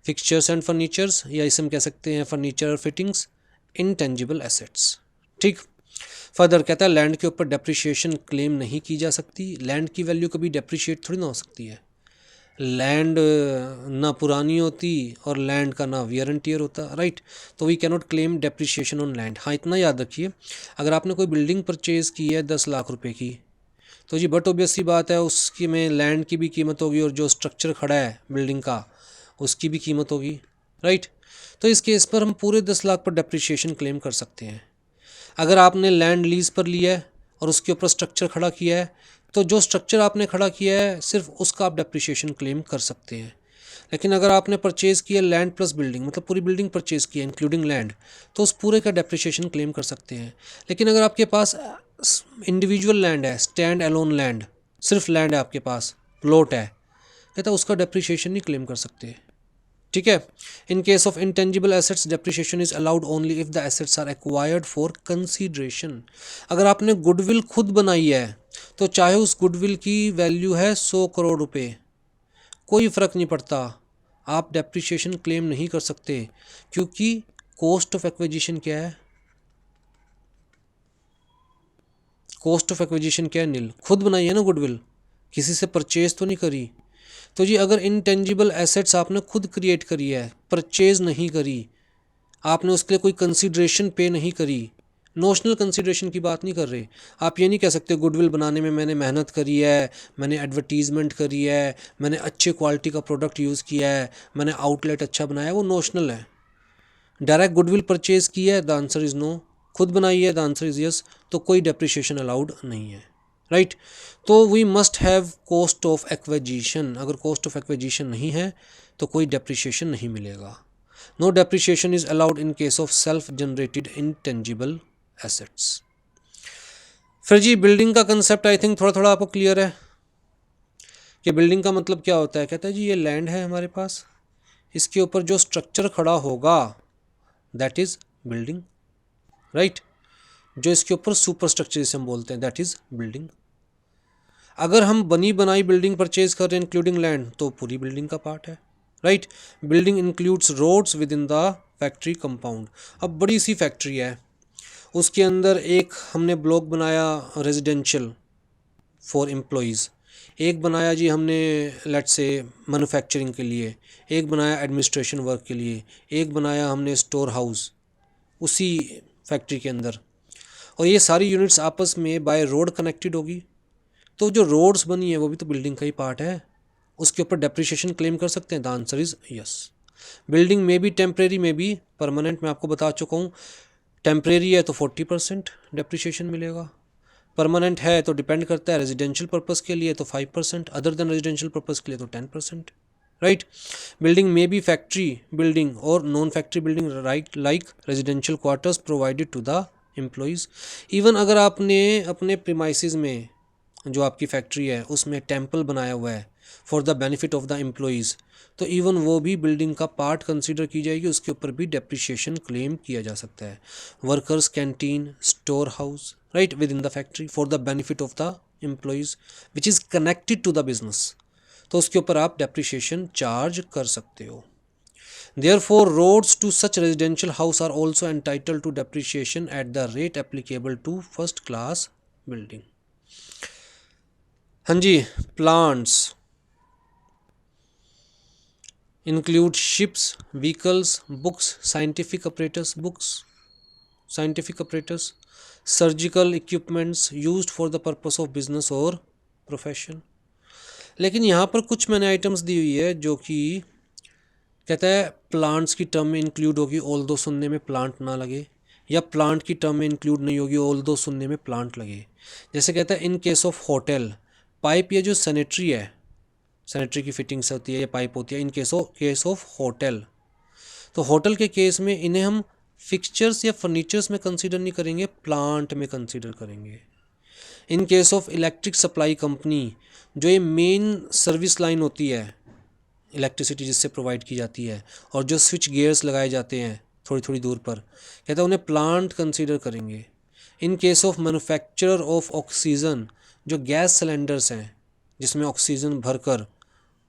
fixtures and furnitures, या इसे हम कह सकते हैं फर्नीचर और फिटिंग्स, इनटेंजिबल एसेट्स। ठीक। फर्दर कहता है लैंड के ऊपर डेप्रिसिएशन क्लेम नहीं की जा सकती। लैंड की वैल्यू कभी डेप्रिशिएट थोड़ी ना हो सकती है। लैंड ना पुरानी होती और लैंड का ना वियर एंड टियर होता, राइट। तो we cannot claim depreciation on land. हाँ, इतना याद रखिए, अगर आपने कोई बिल्डिंग परचेज़ की है 10 लाख रुपए की, तो जी बट ऑब्वियस सी बात है उसकी में लैंड की भी कीमत होगी और जो स्ट्रक्चर खड़ा है बिल्डिंग का उसकी भी कीमत होगी, राइट। तो इस केस पर हम पूरे 10 लाख पर डेप्रिसिएशन क्लेम कर सकते हैं। अगर आपने लैंड लीज पर लिया है और उसके ऊपर स्ट्रक्चर खड़ा किया है, तो जो स्ट्रक्चर आपने खड़ा किया है सिर्फ उसका आप डेप्रिसिएशन क्लेम कर सकते हैं। लेकिन अगर आपने परचेज़ किया लैंड प्लस बिल्डिंग, मतलब पूरी बिल्डिंग परचेज़ की है इंक्लूडिंग लैंड, तो उस पूरे का डेप्रिसिएशन क्लेम कर सकते हैं। लेकिन अगर आपके पास इंडिविजुअल लैंड है, स्टैंड अलोन लैंड, सिर्फ लैंड है आपके पास, प्लॉट है, कहता है उसका डेप्रिसिएशन नहीं क्लेम कर सकते। ठीक है। In case of intangible assets depreciation is allowed only if the assets are acquired for consideration. अगर आपने गुडविल खुद बनाई है तो चाहे उस गुडविल की वैल्यू है 100 करोड़ रुपए, कोई फ़र्क नहीं पड़ता, आप डेप्रिसिएशन क्लेम नहीं कर सकते, क्योंकि कॉस्ट ऑफ एक्विजिशन क्या है? कॉस्ट ऑफ एक्विजिशन क्या है? नील। खुद बनाई है ना गुडविल, किसी से परचेज तो नहीं करी। तो जी अगर इनटेंजिबल एसेट्स आपने खुद क्रिएट करी है, परचेज नहीं करी, आपने उसके लिए कोई कंसीडरेशन पे नहीं करी, नोशनल कंसीडरेशन की बात नहीं कर रहे। आप ये नहीं कह सकते गुडविल बनाने में मैंने मेहनत करी है, मैंने एडवर्टीजमेंट करी है, मैंने अच्छे क्वालिटी का प्रोडक्ट यूज़ किया है, मैंने आउटलेट अच्छा बनाया, वो नोशनल है। डायरेक्ट गुडविल परचेज की है, द आंसर इज़ नो। खुद बनाई है, द आंसर इज़ यस। तो कोई डेप्रिसिएशन अलाउड नहीं है, राइट। तो we must have cost of acquisition. अगर कॉस्ट ऑफ एक्विजिशन नहीं है तो कोई डेप्रिसिएशन नहीं मिलेगा। No depreciation is allowed in case of self generated intangible assets. फिर जी बिल्डिंग का कंसेप्ट आई थिंक थोड़ा थोड़ा आपको क्लियर है कि बिल्डिंग का मतलब क्या होता है। कहता है जी ये लैंड है हमारे पास, इसके ऊपर जो स्ट्रक्चर खड़ा होगा दैट इज़ बिल्डिंग, राइट। जो इसके ऊपर सुपर स्ट्रक्चर जिसे हम बोलते हैं दैट इज़ बिल्डिंग। अगर हम बनी बनाई बिल्डिंग परचेज कर रहे हैं इंक्लूडिंग लैंड, तो पूरी बिल्डिंग का पार्ट है, right. Building includes roads within the factory compound. अब बड़ी सी फैक्ट्री है, उसके अंदर एक हमने ब्लॉक बनाया रेजिडेंशियल फॉर एम्प्लॉयज़, एक बनाया जी हमने लेट्स से मैन्युफैक्चरिंग के लिए, एक बनाया एडमिनिस्ट्रेशन वर्क के लिए, एक बनाया हमने स्टोर हाउस उसी फैक्ट्री के अंदर, और ये सारी यूनिट्स आपस में बाय रोड कनेक्टेड होगी। तो जो रोड्स बनी है वो भी तो बिल्डिंग का ही पार्ट है, उसके ऊपर डेप्रिसिएशन क्लेम कर सकते हैं? The answer is yes. Building में भी टेम्परेरी में भी परमानेंट, मैं आपको बता चुका हूँ। टेम्परेरी है तो 40% डेप्रिसिएशन मिलेगा, परमानेंट है तो डिपेंड करता है, रेजिडेंशियल पर्पस के लिए तो 5%, अदर देन रेजिडेंशियल पर्पस के लिए तो 10%, राइट। बिल्डिंग में भी फैक्ट्री बिल्डिंग और non factory building, right, like residential quarters provided to the employees. Even अगर आपने अपने प्रीमाइसेस में, जो आपकी फैक्ट्री है उसमें टेम्पल बनाया हुआ है for the benefit of the employees, तो इवन वो भी बिल्डिंग का पार्ट कंसीडर की जाएगी, उसके ऊपर भी डेप्रिसिएशन क्लेम किया जा सकता है। Workers canteen, store house, right, within the factory for the benefit of the employees which is connected to the business, तो उसके ऊपर आप डेप्रिसिएशन चार्ज कर सकते हो। Therefore, roads to such residential house are also entitled to depreciation at the rate applicable to first class building. हाँ जी, plants include ships, vehicles, books, scientific apparatus, surgical equipments used for the purpose of business or profession. लेकिन यहाँ पर कुछ मैंने items दी हुई है जो कि कहता है प्लांट्स की टर्म में इंक्लूड होगी, ऑल दो सुनने में प्लांट ना लगे, या प्लांट की टर्म में इंक्लूड नहीं होगी, ऑल दो सुनने में प्लांट लगे। जैसे कहता है in case of hotel, pipe या जो सैनिटरी है, सैनिटरी की फिटिंग्स होती है या पाइप होती है, इन केस ऑफ होटल, तो होटल के केस में इन्हें हम फिक्सचर्स या फर्नीचर्स में कंसीडर नहीं करेंगे, प्लांट में कंसीडर करेंगे। इन case of electric supply company, जो ये मेन सर्विस लाइन होती है इलेक्ट्रिसिटी जिससे प्रोवाइड की जाती है, और जो स्विच गियर्स लगाए जाते हैं थोड़ी थोड़ी दूर पर, कहता है उन्हें प्लांट कंसीडर करेंगे। इन case of manufacturer of oxygen, जो गैस सिलेंडर्स हैं जिसमें ऑक्सीजन भरकर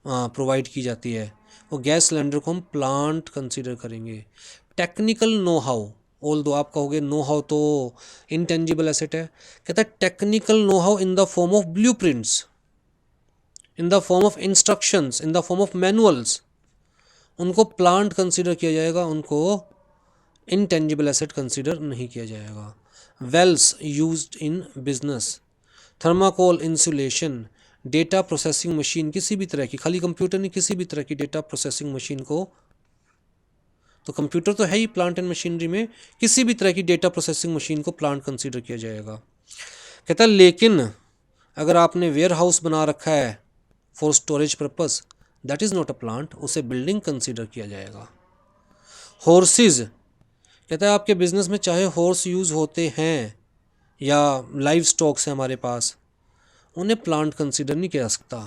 प्रोवाइड की जाती है, वो गैस सिलेंडर को हम प्लांट कंसीडर करेंगे। Technical know how, although आप कहोगे नो हाउ तो इनटेंजिबल एसेट है, कहता है technical know how in the form of blue prints, in the form of instructions, in the form of manuals, उनको प्लांट कंसीडर किया जाएगा, उनको इनटेंजिबल एसेट कंसीडर नहीं किया जाएगा। Wells used in business, thermocol insulation, data processing machine, किसी भी तरह की, खाली कंप्यूटर नहीं, किसी भी तरह की डेटा प्रोसेसिंग मशीन को, तो कंप्यूटर तो है ही प्लांट एंड मशीनरी में, किसी भी तरह की डेटा प्रोसेसिंग मशीन को प्लांट कंसीडर किया जाएगा। कहता है लेकिन अगर आपने वेयर हाउस बना रखा है for storage purpose, that is not a plant, उसे बिल्डिंग कंसीडर किया जाएगा। हॉर्सेज, कहता है आपके बिजनेस में चाहे हॉर्स यूज़ होते हैं या लाइव स्टॉक्स हैं हमारे पास, उन्हें प्लांट कंसीडर नहीं किया जा सकता,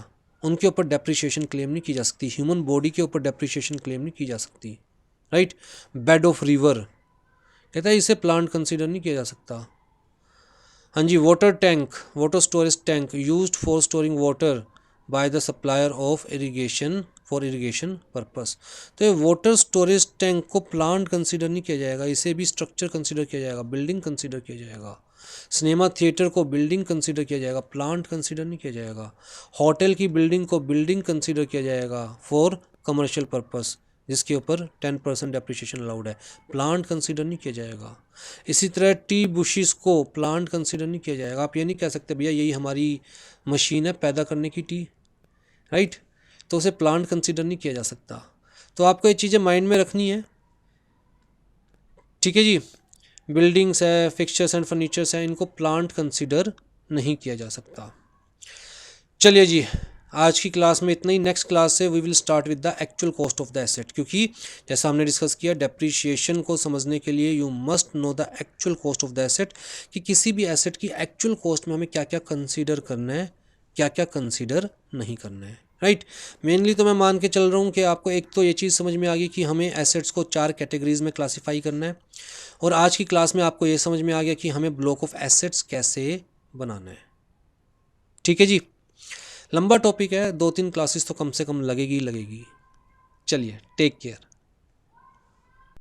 उनके ऊपर डेप्रिसिएशन क्लेम नहीं की जा सकती, ह्यूमन बॉडी के ऊपर डेप्रिसिएशन क्लेम नहीं की जा सकती, राइट। बेड ऑफ रिवर, कहता है इसे प्लांट कंसीडर नहीं किया जा सकता। हाँ जी, water tank, water storage tank used for storing water by the supplier of irrigation for irrigation purpose, तो ये वाटर स्टोरेज टैंक को प्लांट कंसीडर नहीं किया जाएगा, इसे भी स्ट्रक्चर कंसीडर किया जाएगा, बिल्डिंग कंसीडर किया जाएगा। सिनेमा थिएटर को बिल्डिंग कंसीडर किया जाएगा, प्लांट कंसीडर नहीं किया जाएगा। होटल की बिल्डिंग को बिल्डिंग कंसीडर किया जाएगा फॉर कमर्शियल पर्पस, जिसके ऊपर 10% डेप्रिसिएशन अलाउड है, प्लांट कंसीडर नहीं किया जाएगा। इसी तरह टी बुशिस को प्लांट कंसीडर नहीं किया जाएगा। आप ये नहीं कह सकते भैया यही हमारी मशीन है पैदा करने की टी, राइट, तो उसे प्लांट कंसीडर नहीं किया जा सकता। तो आपको ये चीज़ें माइंड में रखनी है, ठीक है जी। बिल्डिंग्स है, फिक्सचर्स एंड फर्नीचर्स है, इनको प्लांट कंसीडर नहीं किया जा सकता। चलिए जी, आज की क्लास में इतना ही। नेक्स्ट क्लास से we will start with the actual cost of the asset, क्योंकि जैसा हमने डिस्कस किया डेप्रिसिएशन को समझने के लिए you must know the actual cost of the asset, कि किसी भी एसेट की एक्चुअल कॉस्ट में हमें क्या क्या कंसीडर करना है, क्या क्या कंसीडर नहीं करना है, राइट। मेनली तो मैं मान के चल रहा हूँ कि आपको एक तो ये चीज़ समझ में आ गई कि हमें एसेट्स को 4 कैटेगरीज में क्लासीफाई करना है, और आज की क्लास में आपको ये समझ में आ गया कि हमें ब्लॉक ऑफ एसेट्स कैसे बनाना है, ठीक है जी। लंबा टॉपिक है, 2-3 क्लासेस तो कम से कम लगेगी। चलिए, टेक केयर।